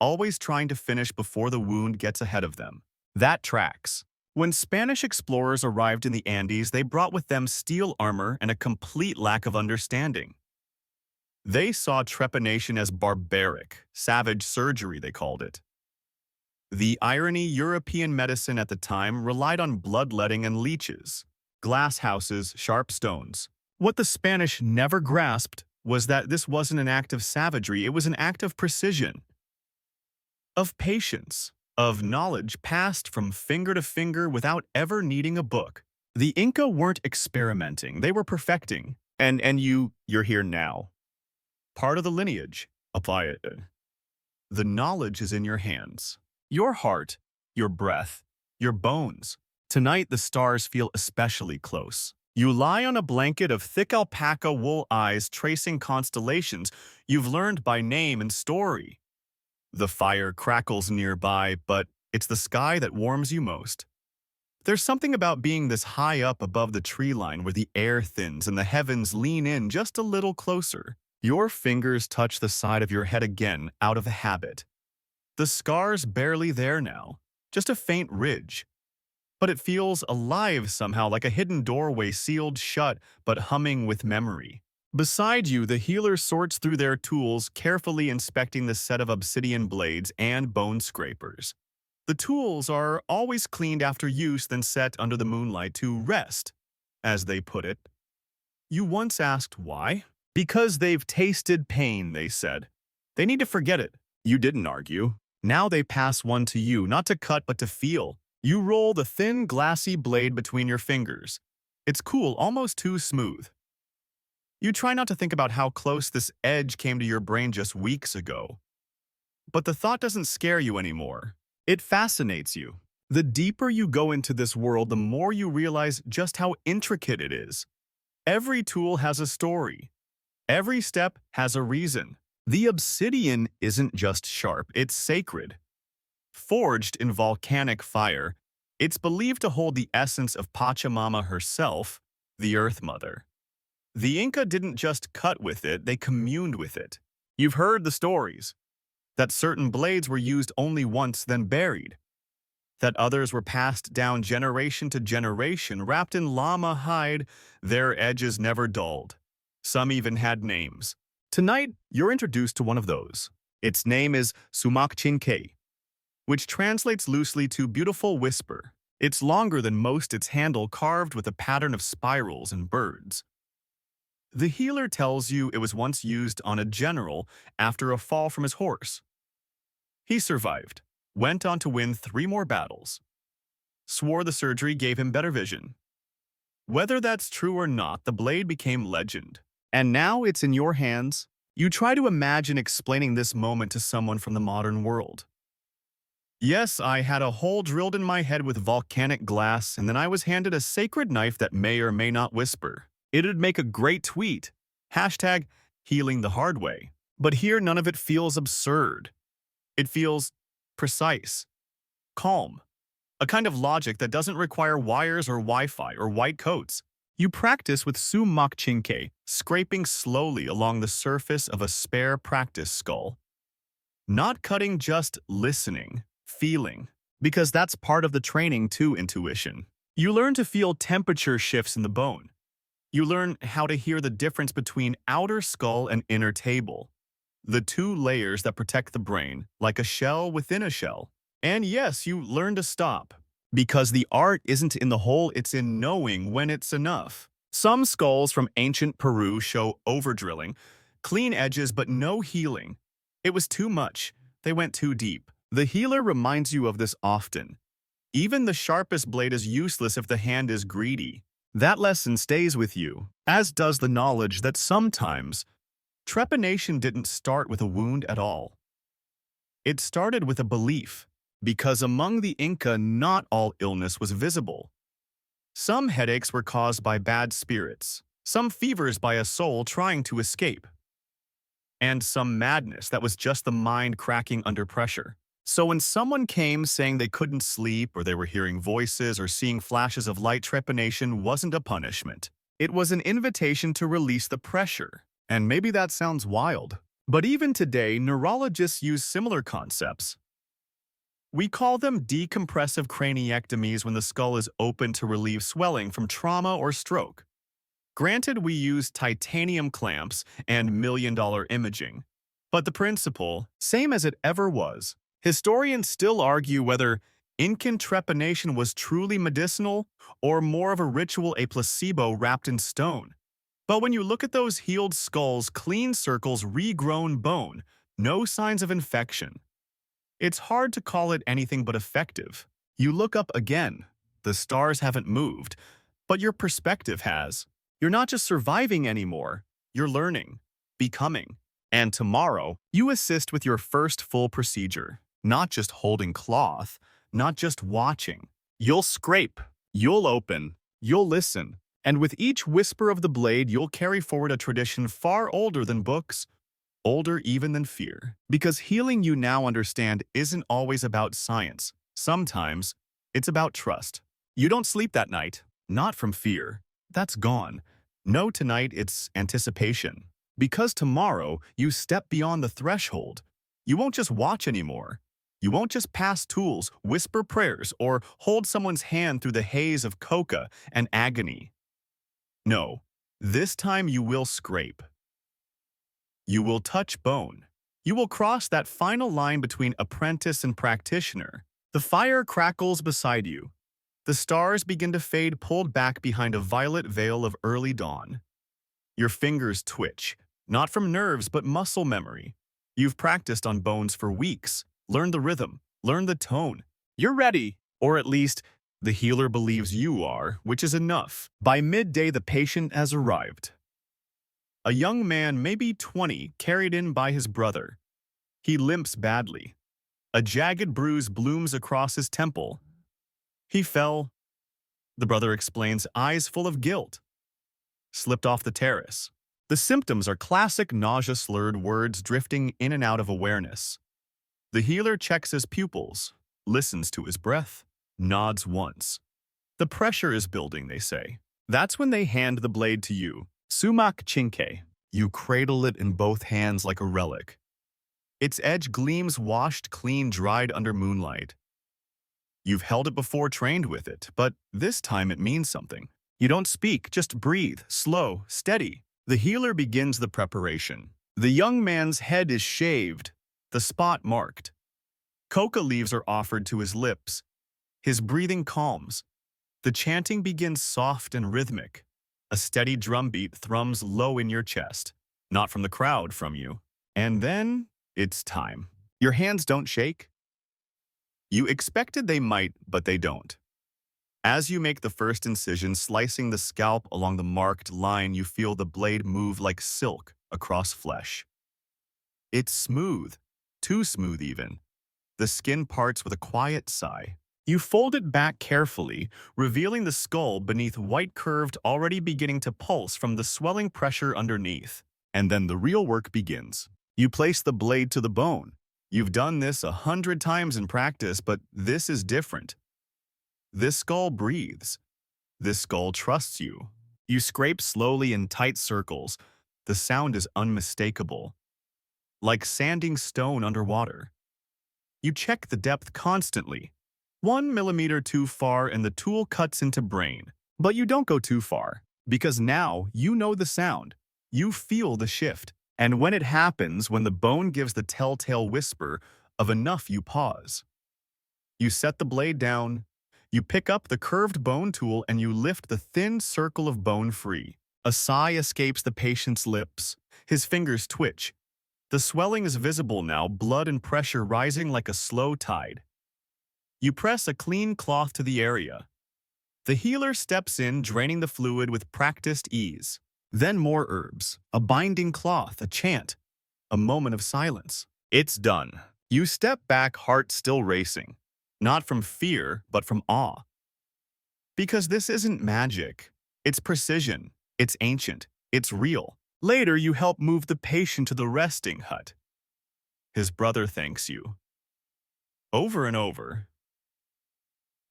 Always trying to finish before the wound gets ahead of them. That tracks. When Spanish explorers arrived in the Andes, they brought with them steel armor and a complete lack of understanding. They saw trepanation as barbaric, savage surgery, they called it. The irony, European medicine at the time relied on bloodletting and leeches, glass houses, sharp stones. What the Spanish never grasped was that this wasn't an act of savagery, it was an act of precision, of patience, of knowledge passed from finger to finger without ever needing a book. The Inca weren't experimenting, they were perfecting. And you're here now. Part of the lineage. Apply it. The knowledge is in your hands. Your heart, your breath, your bones. Tonight the stars feel especially close. You lie on a blanket of thick alpaca wool eyes tracing constellations you've learned by name and story. The fire crackles nearby, but it's the sky that warms you most. There's something about being this high up above the tree line where the air thins and the heavens lean in just a little closer. Your fingers touch the side of your head again out of habit. The scar's barely there now, just a faint ridge. But it feels alive somehow, like a hidden doorway sealed shut but humming with memory. Beside you, the healer sorts through their tools, carefully inspecting the set of obsidian blades and bone scrapers. The tools are always cleaned after use, then set under the moonlight to rest, as they put it. You once asked why? Because they've tasted pain, they said. They need to forget it. You didn't argue. Now they pass one to you, not to cut but to feel. You roll the thin, glassy blade between your fingers. It's cool, almost too smooth. You try not to think about how close this edge came to your brain just weeks ago. But the thought doesn't scare you anymore. It fascinates you. The deeper you go into this world, the more you realize just how intricate it is. Every tool has a story. Every step has a reason. The obsidian isn't just sharp, it's sacred. Forged in volcanic fire, it's believed to hold the essence of Pachamama herself, the Earth Mother. The Inca didn't just cut with it, they communed with it. You've heard the stories. That certain blades were used only once, then buried. That others were passed down generation to generation, wrapped in llama hide, their edges never dulled. Some even had names. Tonight, you're introduced to one of those. Its name is Sumak Chinke, which translates loosely to beautiful whisper. It's longer than most, its handle carved with a pattern of spirals and birds. The healer tells you it was once used on a general after a fall from his horse. He survived, went on to win 3 more battles. Swore the surgery gave him better vision. Whether that's true or not, the blade became legend. And now it's in your hands. You try to imagine explaining this moment to someone from the modern world. Yes, I had a hole drilled in my head with volcanic glass, and then I was handed a sacred knife that may or may not whisper. It'd make a great tweet. Hashtag healing the hard way. But here none of it feels absurd. It feels precise, calm, a kind of logic that doesn't require wires or Wi-Fi or white coats. You practice with Sumak Chinke, scraping slowly along the surface of a spare practice skull. Not cutting, just listening, feeling, because that's part of the training to intuition. You learn to feel temperature shifts in the bone. You learn how to hear the difference between outer skull and inner table, the 2 layers that protect the brain, like a shell within a shell. And yes, you learn to stop, because the art isn't in the hole, it's in knowing when it's enough. Some skulls from ancient Peru show overdrilling, clean edges but no healing. It was too much. They went too deep. The healer reminds you of this often. Even the sharpest blade is useless if the hand is greedy. That lesson stays with you, as does the knowledge that sometimes trepanation didn't start with a wound at all. It started with a belief, because among the Inca, not all illness was visible. Some headaches were caused by bad spirits, some fevers by a soul trying to escape, and some madness that was just the mind cracking under pressure. So when someone came saying they couldn't sleep, or they were hearing voices or seeing flashes of light, trepanation wasn't a punishment. It was an invitation to release the pressure. And maybe that sounds wild, but even today, neurologists use similar concepts. We call them decompressive craniectomies when the skull is open to relieve swelling from trauma or stroke. Granted, we use titanium clamps and million-dollar imaging, but the principle, same as it ever was. Historians still argue whether Incan Trepanation was truly medicinal or more of a ritual, a placebo wrapped in stone. But when you look at those healed skulls, clean circles, regrown bone, no signs of infection, it's hard to call it anything but effective. You look up again. The stars haven't moved, but your perspective has. You're not just surviving anymore, you're learning, becoming. And tomorrow, you assist with your first full procedure. Not just holding cloth, not just watching. You'll scrape, you'll open, you'll listen. And with each whisper of the blade, you'll carry forward a tradition far older than books, older even than fear. Because healing, you now understand, isn't always about science. Sometimes it's about trust. You don't sleep that night, not from fear. That's gone. No, tonight it's anticipation. Because tomorrow you step beyond the threshold. You won't just watch anymore. You won't just pass tools, whisper prayers, or hold someone's hand through the haze of coca and agony. No, this time you will scrape. You will touch bone. You will cross that final line between apprentice and practitioner. The fire crackles beside you. The stars begin to fade, pulled back behind a violet veil of early dawn. Your fingers twitch, not from nerves but muscle memory. You've practiced on bones for weeks, learned the rhythm, learned the tone. You're ready, or at least the healer believes you are, which is enough. By midday, the patient has arrived. A young man, maybe 20, carried in by his brother. He limps badly. A jagged bruise blooms across his temple. He fell, the brother explains, eyes full of guilt. Slipped off the terrace. The symptoms are classic nausea-slurred words drifting in and out of awareness. The healer checks his pupils, listens to his breath, nods once. The pressure is building, they say. That's when they hand the blade to you. Sumak chinke. You cradle it in both hands like a relic. Its edge gleams, washed clean, dried under moonlight. You've held it before, trained with it, but this time it means something. You don't speak, just breathe, slow, steady. The healer begins the preparation. The young man's head is shaved, the spot marked. Coca leaves are offered to his lips. His breathing calms. The chanting begins soft and rhythmic. A steady drumbeat thrums low in your chest, not from the crowd, from you. And then it's time. Your hands don't shake. You expected they might, but they don't. As you make the first incision, slicing the scalp along the marked line, you feel the blade move like silk across flesh. It's smooth, too smooth even. The skin parts with a quiet sigh. You fold it back carefully, revealing the skull beneath, white curved, already beginning to pulse from the swelling pressure underneath. And then the real work begins. You place the blade to the bone. You've done this 100 times in practice, but this is different. This skull breathes. This skull trusts you. You scrape slowly in tight circles. The sound is unmistakable, like sanding stone underwater. You check the depth constantly. 1 millimeter too far and the tool cuts into brain. But you don't go too far, because now you know the sound. You feel the shift. And when it happens, when the bone gives the telltale whisper of enough, you pause. You set the blade down. You pick up the curved bone tool and you lift the thin circle of bone free. A sigh escapes the patient's lips. His fingers twitch. The swelling is visible now, blood and pressure rising like a slow tide. You press a clean cloth to the area. The healer steps in, draining the fluid with practiced ease. Then more herbs, a binding cloth, a chant, a moment of silence. It's done. You step back, heart still racing. Not from fear, but from awe. Because this isn't magic. It's precision. It's ancient. It's real. Later, you help move the patient to the resting hut. His brother thanks you. Over and over.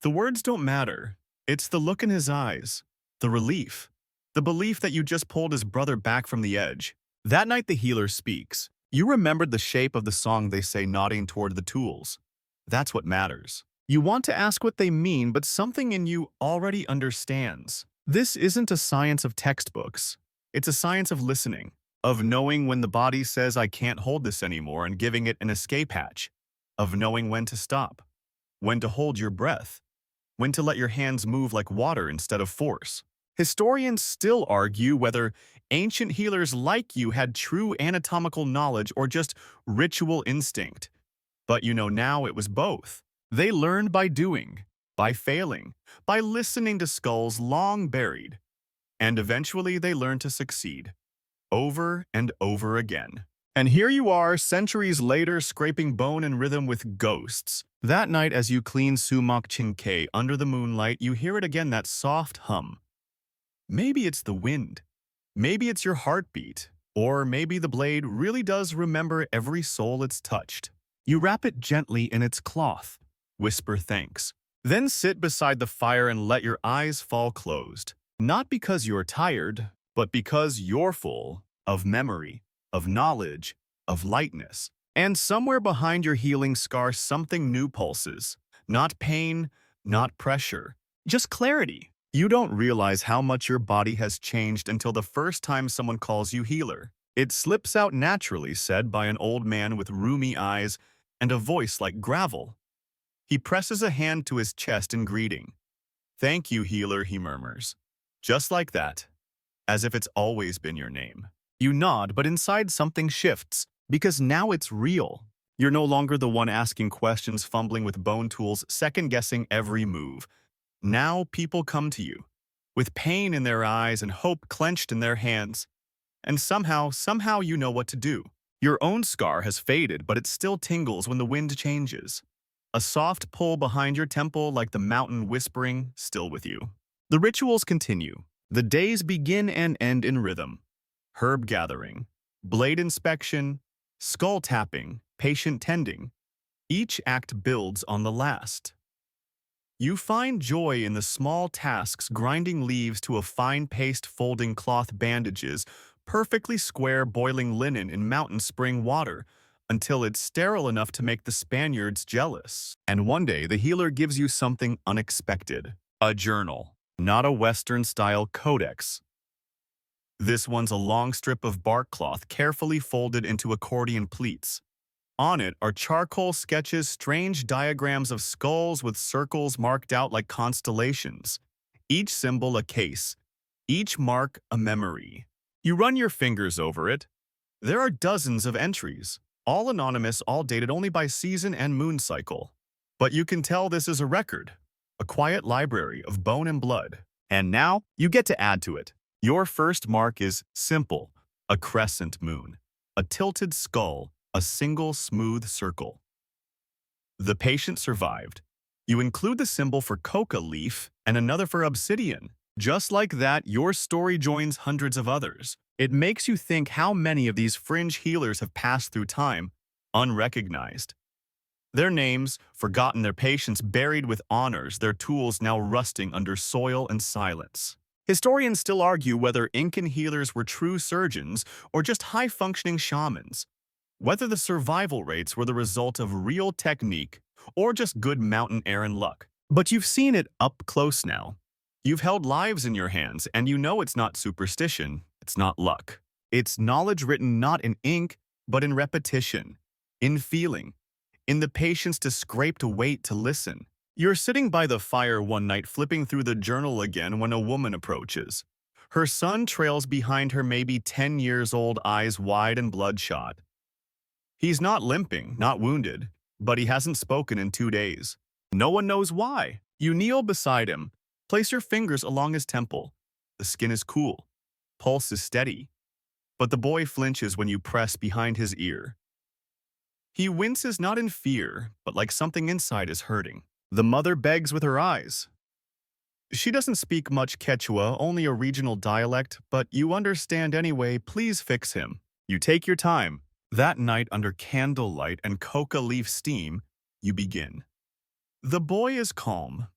The words don't matter. It's the look in his eyes, the relief, the belief that you just pulled his brother back from the edge. That night the healer speaks. You remembered the shape of the song, they say, nodding toward the tools. That's what matters. You want to ask what they mean, but something in you already understands. This isn't a science of textbooks. It's a science of listening, of knowing when the body says, I can't hold this anymore, and giving it an escape hatch, of knowing when to stop, when to hold your breath, when to let your hands move like water instead of force. Historians still argue whether ancient healers like you had true anatomical knowledge or just ritual instinct. But you know now it was both. They learned by doing, by failing, by listening to skulls long buried. And eventually they learned to succeed, over and over again. And here you are, centuries later, scraping bone and rhythm with ghosts. That night, as you clean Sumak Chinke under the moonlight, you hear it again, that soft hum. Maybe it's the wind. Maybe it's your heartbeat. Or maybe the blade really does remember every soul it's touched. You wrap it gently in its cloth. Whisper thanks. Then sit beside the fire and let your eyes fall closed. Not because you're tired, but because you're full of memory, of knowledge, of lightness. And somewhere behind your healing scar, something new pulses. Not pain, not pressure, just clarity. You don't realize how much your body has changed until the first time someone calls you healer. It slips out naturally, said by an old man with rheumy eyes and a voice like gravel. He presses a hand to his chest in greeting. Thank you, healer, he murmurs. Just like that, as if it's always been your name. You nod, but inside something shifts, because now it's real. You're no longer the one asking questions, fumbling with bone tools, second-guessing every move. Now people come to you, with pain in their eyes and hope clenched in their hands. And somehow you know what to do. Your own scar has faded, but it still tingles when the wind changes. A soft pull behind your temple like the mountain whispering, still with you. The rituals continue. The days begin and end in rhythm. Herb gathering, blade inspection, skull tapping, patient tending. Each act builds on the last. You find joy in the small tasks, grinding leaves to a fine paste, folding cloth bandages, perfectly square boiling linen in mountain spring water, until it's sterile enough to make the Spaniards jealous. And one day, the healer gives you something unexpected. A journal, not a Western-style codex. This one's a long strip of bark cloth carefully folded into accordion pleats. On it are charcoal sketches, strange diagrams of skulls with circles marked out like constellations. Each symbol a case, each mark a memory. You run your fingers over it. There are dozens of entries, all anonymous, all dated only by season and moon cycle. But you can tell this is a record, a quiet library of bone and blood. And now you get to add to it. Your first mark is simple, a crescent moon, a tilted skull, a single smooth circle. The patient survived. You include the symbol for coca leaf and another for obsidian. Just like that, your story joins hundreds of others. It makes you think how many of these fringe healers have passed through time, unrecognized. Their names, forgotten, their patients buried with honors, their tools now rusting under soil and silence. Historians still argue whether Incan healers were true surgeons or just high-functioning shamans, whether the survival rates were the result of real technique or just good mountain air and luck. But you've seen it up close now. You've held lives in your hands, and you know it's not superstition, it's not luck. It's knowledge written not in ink, but in repetition, in feeling, in the patience to scrape, to wait, to listen. You're sitting by the fire one night, flipping through the journal again when a woman approaches. Her son trails behind her, maybe 10 years old, eyes wide and bloodshot. He's not limping, not wounded, but he hasn't spoken in 2 days. No one knows why. You kneel beside him, place your fingers along his temple. The skin is cool, pulse is steady, but the boy flinches when you press behind his ear. He winces not in fear, but like something inside is hurting. The mother begs with her eyes. She doesn't speak much Quechua, only a regional dialect, but you understand anyway. Please fix him. You take your time. That night, under candlelight and coca leaf steam, you begin. The boy is calm,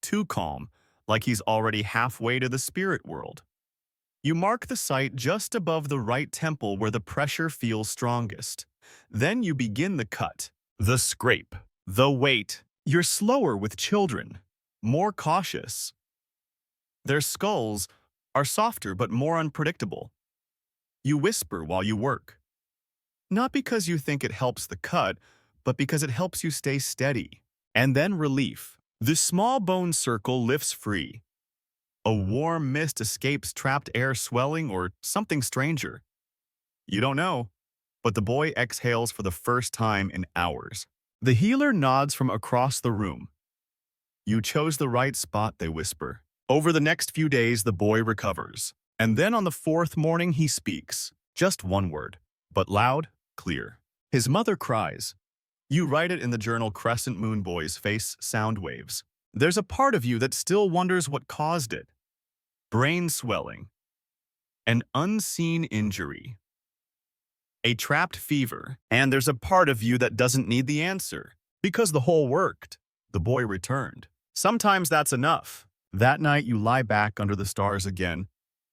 too calm, like he's already halfway to the spirit world. You mark the site just above the right temple where the pressure feels strongest. Then you begin the cut, the scrape, the weight. You're slower with children, more cautious. Their skulls are softer but more unpredictable. You whisper while you work. Not because you think it helps the cut, but because it helps you stay steady. And then relief. The small bone circle lifts free. A warm mist escapes, trapped air swelling, or something stranger. You don't know, but the boy exhales for the first time in hours. The healer nods from across the room. You chose the right spot, they whisper. Over the next few days, the boy recovers. And then on the 4th morning, he speaks. Just one word, but loud, clear. His mother cries. You write it in the journal, Crescent Moon Boy's face, sound waves. There's a part of you that still wonders what caused it. brain swelling, an unseen injury, a trapped fever, and there's a part of you that doesn't need the answer. Because the hole worked, the boy returned. Sometimes that's enough. That night you lie back under the stars again,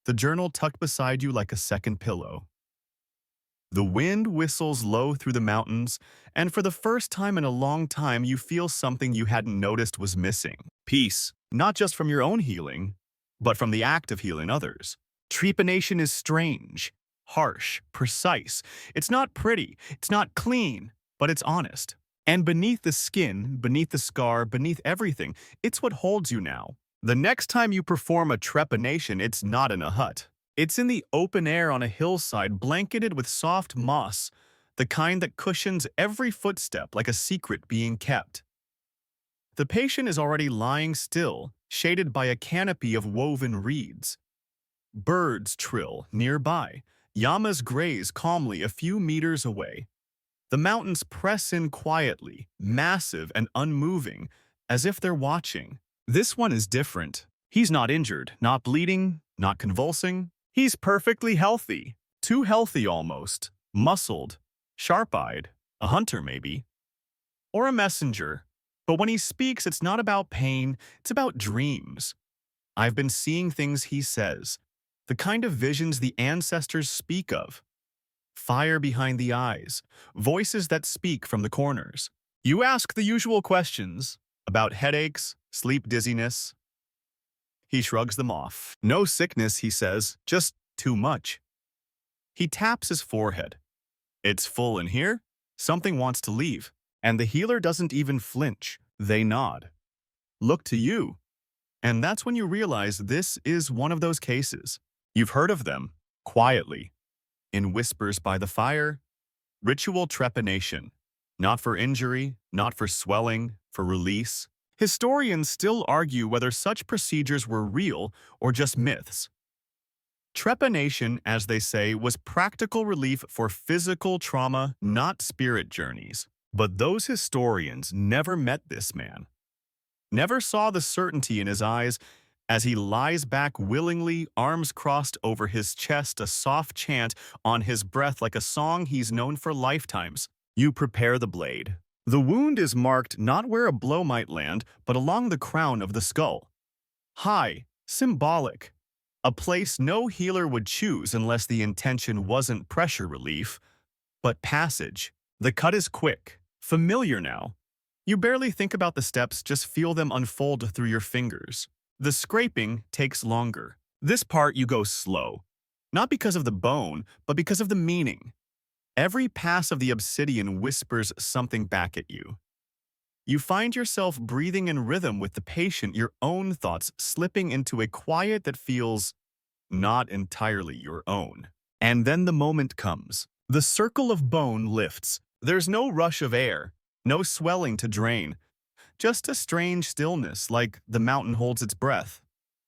the journal tucked beside you like a second pillow. The wind whistles low through the mountains, and for the first time in a long time you feel something you hadn't noticed was missing. Peace, not just from your own healing, but from the act of healing others. Trepanation is strange, harsh, precise. It's not pretty, it's not clean, but it's honest. And beneath the skin, beneath the scar, beneath everything, it's what holds you now. The next time you perform a trepanation, it's not in a hut. It's in the open air on a hillside blanketed with soft moss, the kind that cushions every footstep like a secret being kept. The patient is already lying still, shaded by a canopy of woven reeds. Birds trill nearby. Llamas graze calmly a few meters away. The mountains press in quietly, massive and unmoving, as if they're watching. This one is different. He's not injured, not bleeding, not convulsing. He's perfectly healthy. Too healthy almost. Muscled. Sharp-eyed. A hunter, maybe. Or a messenger. But when he speaks, it's not about pain, it's about dreams. I've been seeing things, he says. The kind of visions the ancestors speak of. Fire behind the eyes. Voices that speak from the corners. You ask the usual questions about headaches, sleep dizziness. He shrugs them off. No sickness, he says, just too much. He taps his forehead. It's full in here. Something wants to leave. And the healer doesn't even flinch. They nod. Look to you. And that's when you realize this is one of those cases. You've heard of them, quietly, in whispers by the fire. Ritual trepanation. Not for injury, not for swelling, for release. Historians still argue whether such procedures were real or just myths. Trepanation, as they say, was practical relief for physical trauma, not spirit journeys. But those historians never met this man. Never saw the certainty in his eyes as he lies back willingly, arms crossed over his chest, a soft chant on his breath like a song he's known for lifetimes. You prepare the blade. The wound is marked not where a blow might land, but along the crown of the skull. High, symbolic. A place no healer would choose unless the intention wasn't pressure relief, but passage. The cut is quick, familiar now. You barely think about the steps, just feel them unfold through your fingers. The scraping takes longer. This part you go slow. Not because of the bone, but because of the meaning. Every pass of the obsidian whispers something back at you. You find yourself breathing in rhythm with the patient, your own thoughts slipping into a quiet that feels not entirely your own. And then the moment comes. The circle of bone lifts. There's no rush of air, no swelling to drain. Just a strange stillness, like the mountain holds its breath.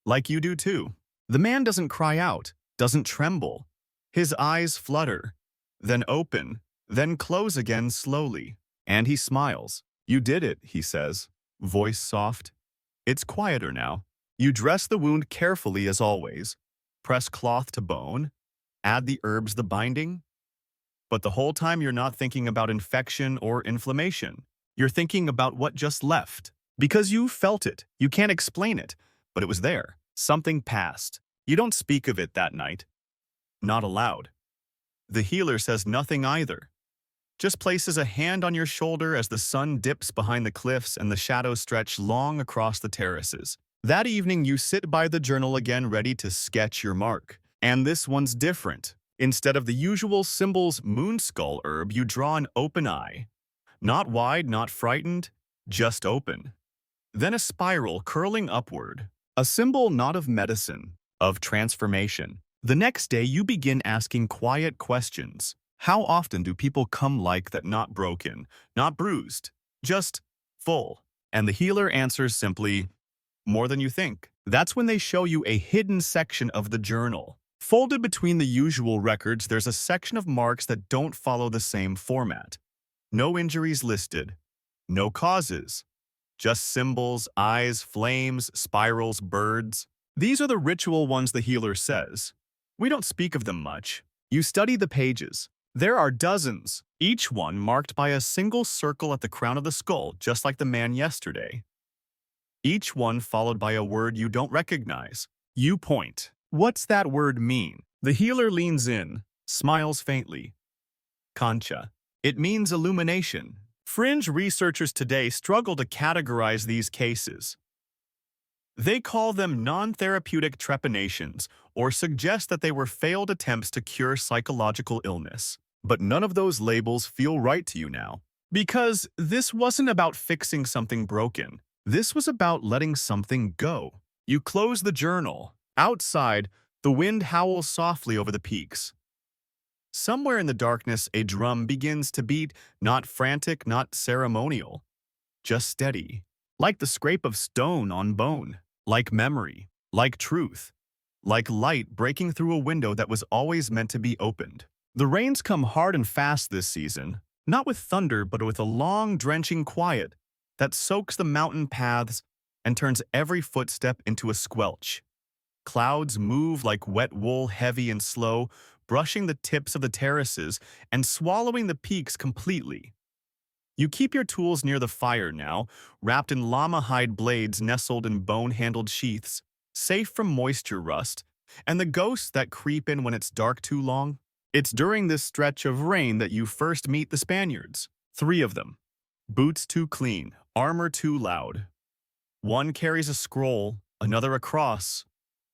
Like you do too. The man doesn't cry out, doesn't tremble. His eyes flutter, then open, then close again slowly. And he smiles. You did it, he says, voice soft. It's quieter now. You dress the wound carefully as always. Press cloth to bone. Add the herbs, the binding. But the whole time you're not thinking about infection or inflammation. You're thinking about what just left. Because you felt it. You can't explain it. But it was there. Something passed. You don't speak of it that night. Not aloud. The healer says nothing either. Just places a hand on your shoulder as the sun dips behind the cliffs and the shadows stretch long across the terraces. That evening you sit by the journal again, ready to sketch your mark. And this one's different. Instead of the usual symbols moon skull herb, you draw an open eye. Not wide, not frightened, just open. Then a spiral curling upward. A symbol not of medicine, of transformation. The next day you begin asking quiet questions. How often do people come like that, not broken, not bruised, just full? And the healer answers simply, more than you think. That's when they show you a hidden section of the journal. Folded between the usual records, there's a section of marks that don't follow the same format. No injuries listed. No causes. Just symbols, eyes, flames, spirals, birds. These are the ritual ones the healer says. We don't speak of them much. You study the pages. There are dozens, each one marked by a single circle at the crown of the skull, just like the man yesterday. Each one followed by a word you don't recognize. You point. What's that word mean? The healer leans in, smiles faintly. Concha. It means illumination. Fringe researchers today struggle to categorize these cases. They call them non-therapeutic trepanations or suggest that they were failed attempts to cure psychological illness. But none of those labels feel right to you now. Because this wasn't about fixing something broken. This was about letting something go. You close the journal. Outside, the wind howls softly over the peaks. Somewhere in the darkness, a drum begins to beat, not frantic, not ceremonial, just steady, like the scrape of stone on bone, like memory, like truth, like light breaking through a window that was always meant to be opened. The rains come hard and fast this season, not with thunder, but with a long, drenching quiet that soaks the mountain paths and turns every footstep into a squelch. Clouds move like wet wool, heavy and slow, brushing the tips of the terraces and swallowing the peaks completely. You keep your tools near the fire now, wrapped in llama hide blades nestled in bone-handled sheaths, safe from moisture rust, and the ghosts that creep in when it's dark too long. It's during this stretch of rain that you first meet the Spaniards. 3 of them. Boots too clean, armor too loud. One carries a scroll, another a cross.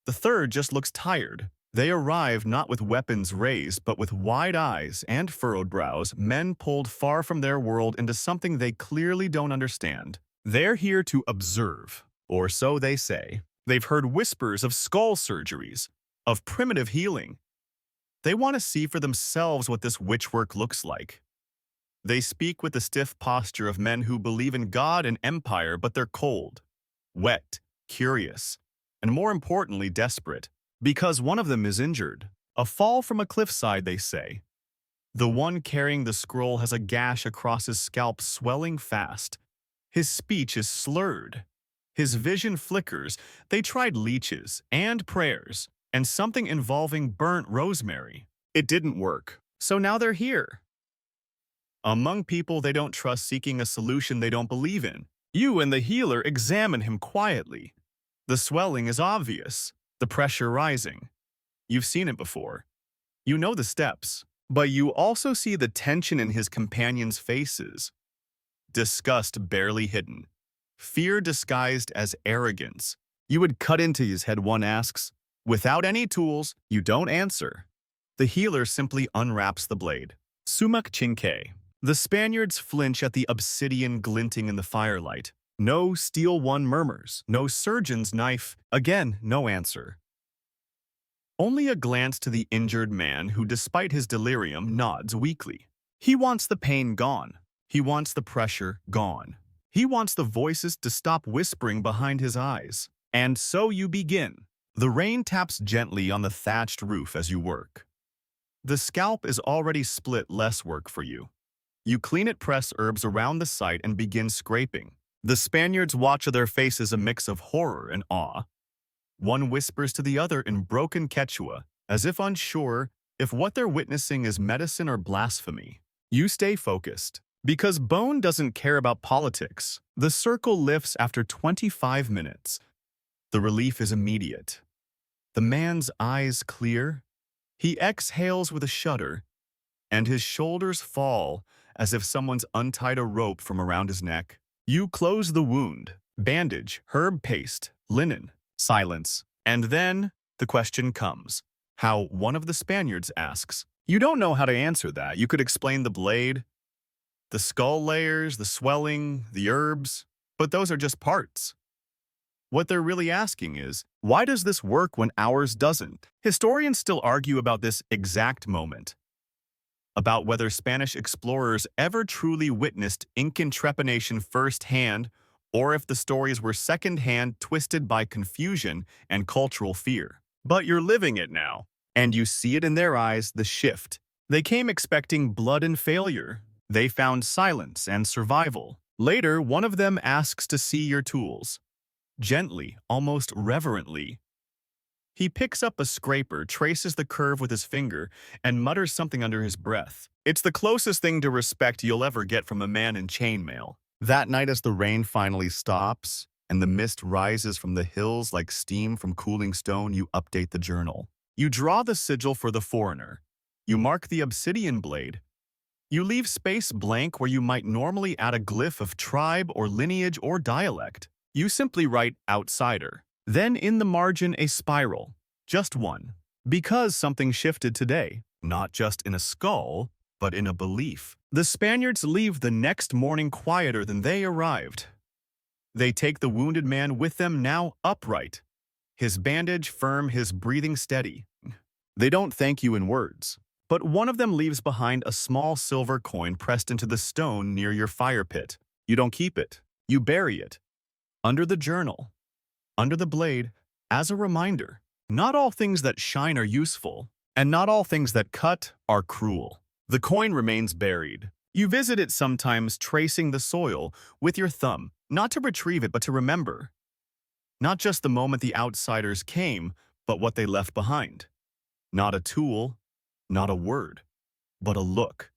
The third just looks tired. They arrive not with weapons raised, but with wide eyes and furrowed brows, men pulled far from their world into something they clearly don't understand. They're here to observe, or so they say. They've heard whispers of skull surgeries, of primitive healing. They want to see for themselves what this witchwork looks like. They speak with the stiff posture of men who believe in God and empire, but they're cold, wet, curious, and more importantly, desperate. Because one of them is injured. A fall from a cliffside, they say. The one carrying the scroll has a gash across his scalp swelling fast. His speech is slurred. His vision flickers. They tried leeches and prayers and something involving burnt rosemary. It didn't work. So now they're here. Among people they don't trust, seeking a solution they don't believe in. You and the healer examine him quietly. The swelling is obvious. The pressure rising. You've seen it before. You know the steps. But you also see the tension in his companions' faces. Disgust barely hidden. Fear disguised as arrogance. You would cut into his head, one asks. Without any tools, you don't answer. The healer simply unwraps the blade. Sumak chinke. The Spaniards flinch at the obsidian glinting in the firelight. No steel one murmurs. No surgeon's knife. Again, no answer. Only a glance to the injured man who, despite his delirium, nods weakly. He wants the pain gone. He wants the pressure gone. He wants the voices to stop whispering behind his eyes. And so you begin. The rain taps gently on the thatched roof as you work. The scalp is already split, less work for you. You clean it, press herbs around the site, and begin scraping. The Spaniards watch, their faces a mix of horror and awe. One whispers to the other in broken Quechua, as if unsure if what they're witnessing is medicine or blasphemy. You stay focused, because Bone doesn't care about politics. The circle lifts after 25 minutes. The relief is immediate. The man's eyes clear. He exhales with a shudder, and his shoulders fall as if someone's untied a rope from around his neck. You close the wound. Bandage, herb paste, linen, silence. And then the question comes. How? One of the Spaniards asks. You don't know how to answer that. You could explain the blade, the skull layers, the swelling, the herbs, but those are just parts. What they're really asking is, why does this work when ours doesn't? Historians still argue about this exact moment. About whether Spanish explorers ever truly witnessed Incan Trepanation firsthand, or if the stories were second-hand, twisted by confusion and cultural fear. But you're living it now, and you see it in their eyes, the shift. They came expecting blood and failure. They found silence and survival. Later, one of them asks to see your tools. Gently, almost reverently, He picks up a scraper, traces the curve with his finger, and mutters something under his breath. It's the closest thing to respect you'll ever get from a man in chainmail. That night, as the rain finally stops and the mist rises from the hills like steam from cooling stone, you update the journal. You draw the sigil for the foreigner. You mark the obsidian blade. You leave space blank where you might normally add a glyph of tribe or lineage or dialect. You simply write outsider. Then in the margin a spiral. Just one. Because something shifted today. Not just in a skull, but in a belief. The Spaniards leave the next morning quieter than they arrived. They take the wounded man with them, now upright. His bandage firm, his breathing steady. They don't thank you in words. But one of them leaves behind a small silver coin pressed into the stone near your fire pit. You don't keep it. You bury it. Under the journal. Under the blade. As a reminder. Not all things that shine are useful. And not all things that cut are cruel. The coin remains buried. You visit it sometimes, tracing the soil with your thumb. Not to retrieve it, but to remember. Not just the moment the outsiders came, but what they left behind. Not a tool. Not a word, but a look.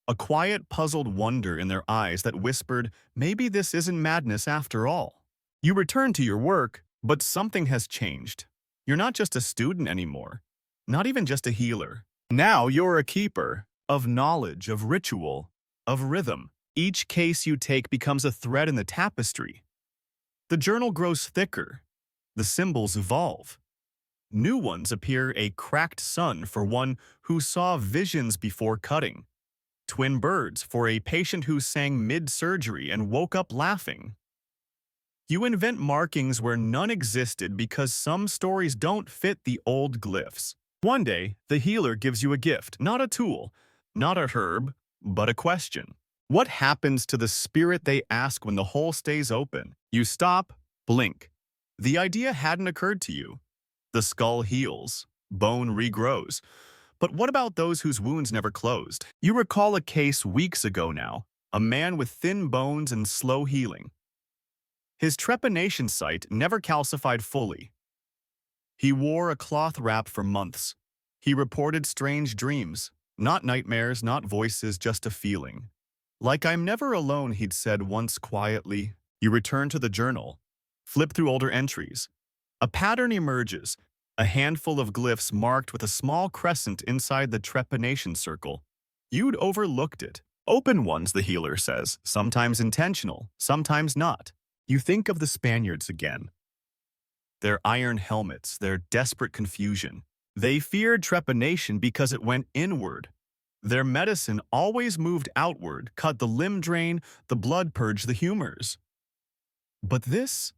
A quiet, puzzled wonder in their eyes that whispered, maybe this isn't madness after all. You return to your work, but something has changed. You're not just a student anymore, not even just a healer. Now you're a keeper of knowledge, of ritual, of rhythm. Each case you take becomes a thread in the tapestry. The journal grows thicker. The symbols evolve. New ones appear, a cracked sun for one who saw visions before cutting. Twin birds for a patient who sang mid-surgery and woke up laughing. You invent markings where none existed because some stories don't fit the old glyphs. One day, the healer gives you a gift, not a tool, not a herb, but a question. What happens to the spirit, they ask, when the hole stays open? You stop, blink. The idea hadn't occurred to you. The skull heals, bone regrows. But what about those whose wounds never closed? You recall a case weeks ago now, a man with thin bones and slow healing. His trepanation site never calcified fully. He wore a cloth wrap for months. He reported strange dreams, not nightmares, not voices, just a feeling. Like I'm never alone, he'd said once quietly. You return to the journal, flip through older entries. A pattern emerges, a handful of glyphs marked with a small crescent inside the trepanation circle. You'd overlooked it. Open ones, the healer says, sometimes intentional, sometimes not. You think of the Spaniards again. Their iron helmets, their desperate confusion. They feared trepanation because it went inward. Their medicine always moved outward, cut the limb drain, the blood purge the humors. But this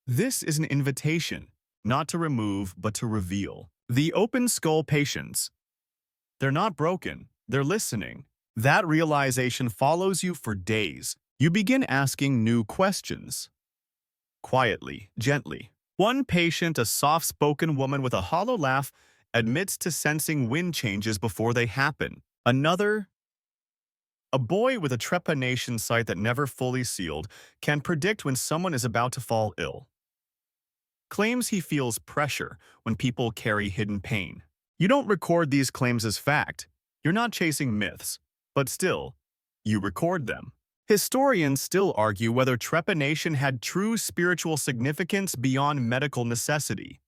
is an invitation, not to remove, but to reveal. The open skull patients. They're not broken, they're listening. That realization follows you for days. You begin asking new questions. Quietly, gently. One patient, a soft-spoken woman with a hollow laugh, admits to sensing wind changes before they happen. Another, a boy with a trepanation site that never fully sealed, can predict when someone is about to fall ill. Claims he feels pressure when people carry hidden pain. You don't record these claims as fact. You're not chasing myths, but still, you record them. Historians still argue whether trepanation had true spiritual significance beyond medical necessity.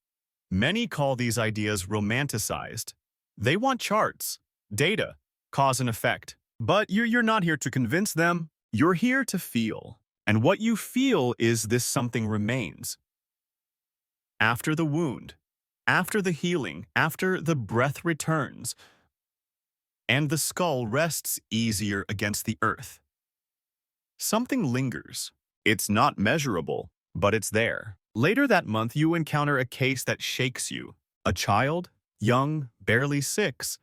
Many call these ideas romanticized. They want charts, data, cause and effect. But you're not here to convince them. You're here to feel. And what you feel is this: something remains. After the wound, after the healing, after the breath returns, and the skull rests easier against the earth. Something lingers. It's not measurable, but it's there. Later that month, you encounter a case that shakes you. A child, young, barely 6,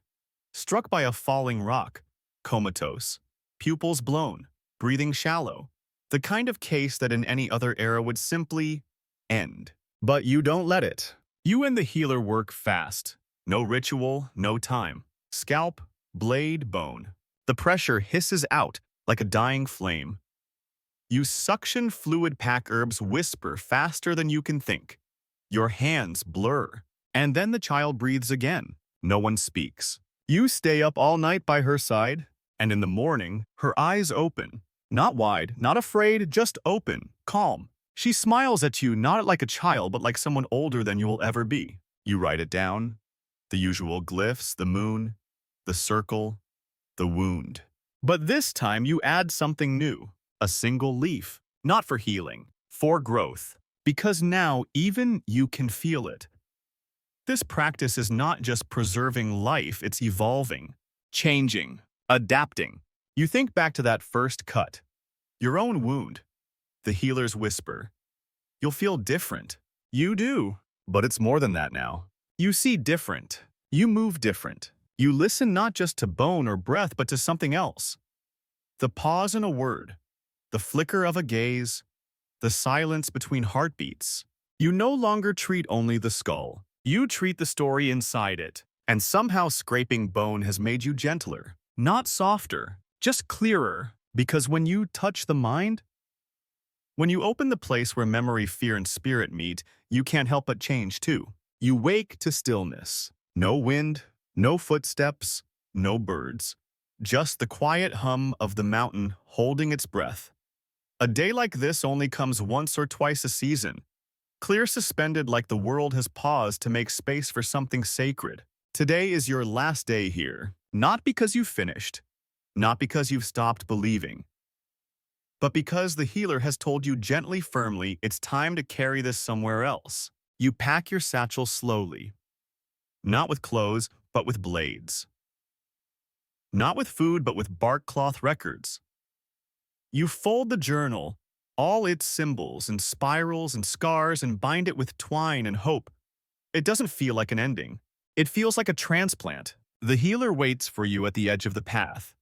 struck by a falling rock, comatose, pupils blown, breathing shallow. The kind of case that in any other era would simply end. But you don't let it. You and the healer work fast. No ritual, no time. Scalp, blade, bone. The pressure hisses out like a dying flame. You suction fluid, pack herbs, whisper faster than you can think. Your hands blur. And then the child breathes again. No one speaks. You stay up all night by her side, and in the morning, her eyes open. Not wide, not afraid, just open, calm. She smiles at you not like a child, but like someone older than you will ever be. You write it down. The usual glyphs, the moon, the circle, the wound. But this time you add something new. A single leaf. Not for healing, for growth. Because now even you can feel it. This practice is not just preserving life, it's evolving, changing, adapting. You think back to that first cut, your own wound, the healer's whisper. You'll feel different. You do. But it's more than that now. You see different. You move different. You listen not just to bone or breath, but to something else. The pause in a word, the flicker of a gaze, the silence between heartbeats. You no longer treat only the skull. You treat the story inside it. And somehow scraping bone has made you gentler. Not softer, just clearer. Because when you touch the mind, when you open the place where memory, fear, and spirit meet, you can't help but change too. You wake to stillness. No wind, no footsteps, no birds. Just the quiet hum of the mountain holding its breath. A day like this only comes once or twice a season. Clear suspended like the world has paused to make space for something sacred. Today is your last day here. Not because you've finished. Not because you've stopped believing. But because the healer has told you gently, firmly, it's time to carry this somewhere else. You pack your satchel slowly. Not with clothes, but with blades. Not with food, but with bark cloth records. You fold the journal, all its symbols and spirals and scars, and bind it with twine and hope. It doesn't feel like an ending. It feels like a transplant. The healer waits for you at the edge of the path.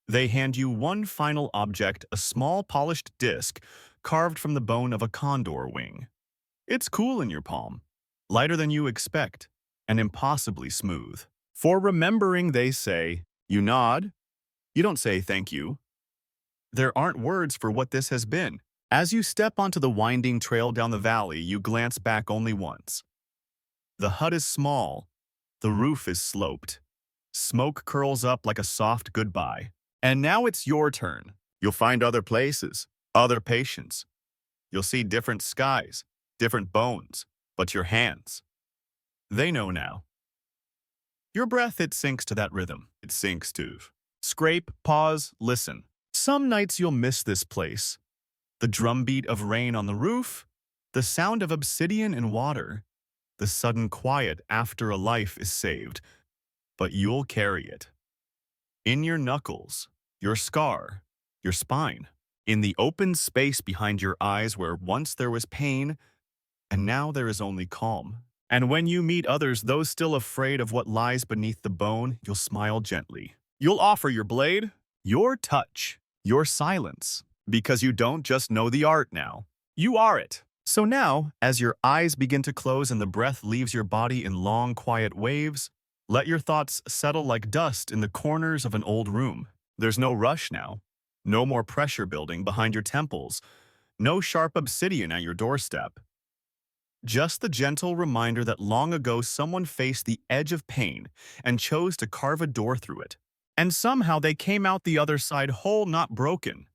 They hand you one final object, a small polished disc carved from the bone of a condor wing. It's cool in your palm, lighter than you expect, and impossibly smooth. For remembering, they say. You nod. You don't say thank you. There aren't words for what this has been. As you step onto the winding trail down the valley, you glance back only once. The hut is small. The roof is sloped. Smoke curls up like a soft goodbye. And now it's your turn. You'll find other places, other patients. You'll see different skies, different bones, but your hands. They know now. Your breath, it sinks to that rhythm. It sinks to scrape, pause, listen. Some nights you'll miss this place. The drumbeat of rain on the roof, the sound of obsidian in water, the sudden quiet after a life is saved. But you'll carry it. In your knuckles, your scar, your spine, in the open space behind your eyes where once there was pain, and now there is only calm. And when you meet others, those still afraid of what lies beneath the bone, you'll smile gently. You'll offer your blade, your touch, your silence, because you don't just know the art now. You are it. So now, as your eyes begin to close and the breath leaves your body in long, quiet waves, let your thoughts settle like dust in the corners of an old room. There's no rush now. No more pressure building behind your temples. No sharp obsidian at your doorstep. Just the gentle reminder that long ago someone faced the edge of pain and chose to carve a door through it. And somehow they came out the other side whole, not broken.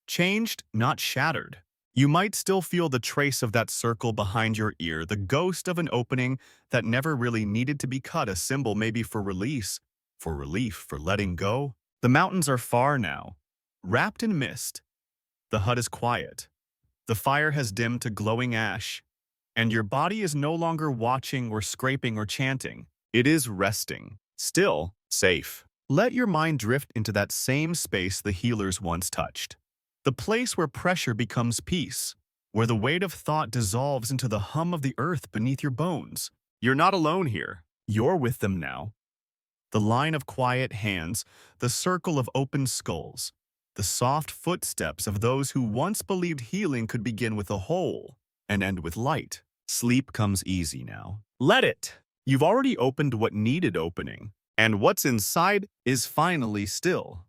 Changed, not shattered. You might still feel the trace of that circle behind your ear, the ghost of an opening that never really needed to be cut, a symbol maybe for release, for relief, for letting go. The mountains are far now, wrapped in mist. The hut is quiet. The fire has dimmed to glowing ash, and your body is no longer watching or scraping or chanting. It is resting, still, safe. Let your mind drift into that same space the healers once touched. The place where pressure becomes peace, where the weight of thought dissolves into the hum of the earth beneath your bones. You're not alone here. You're with them now. The line of quiet hands, the circle of open skulls, the soft footsteps of those who once believed healing could begin with a hole and end with light. Sleep comes easy now. Let it. You've already opened what needed opening, and what's inside is finally still.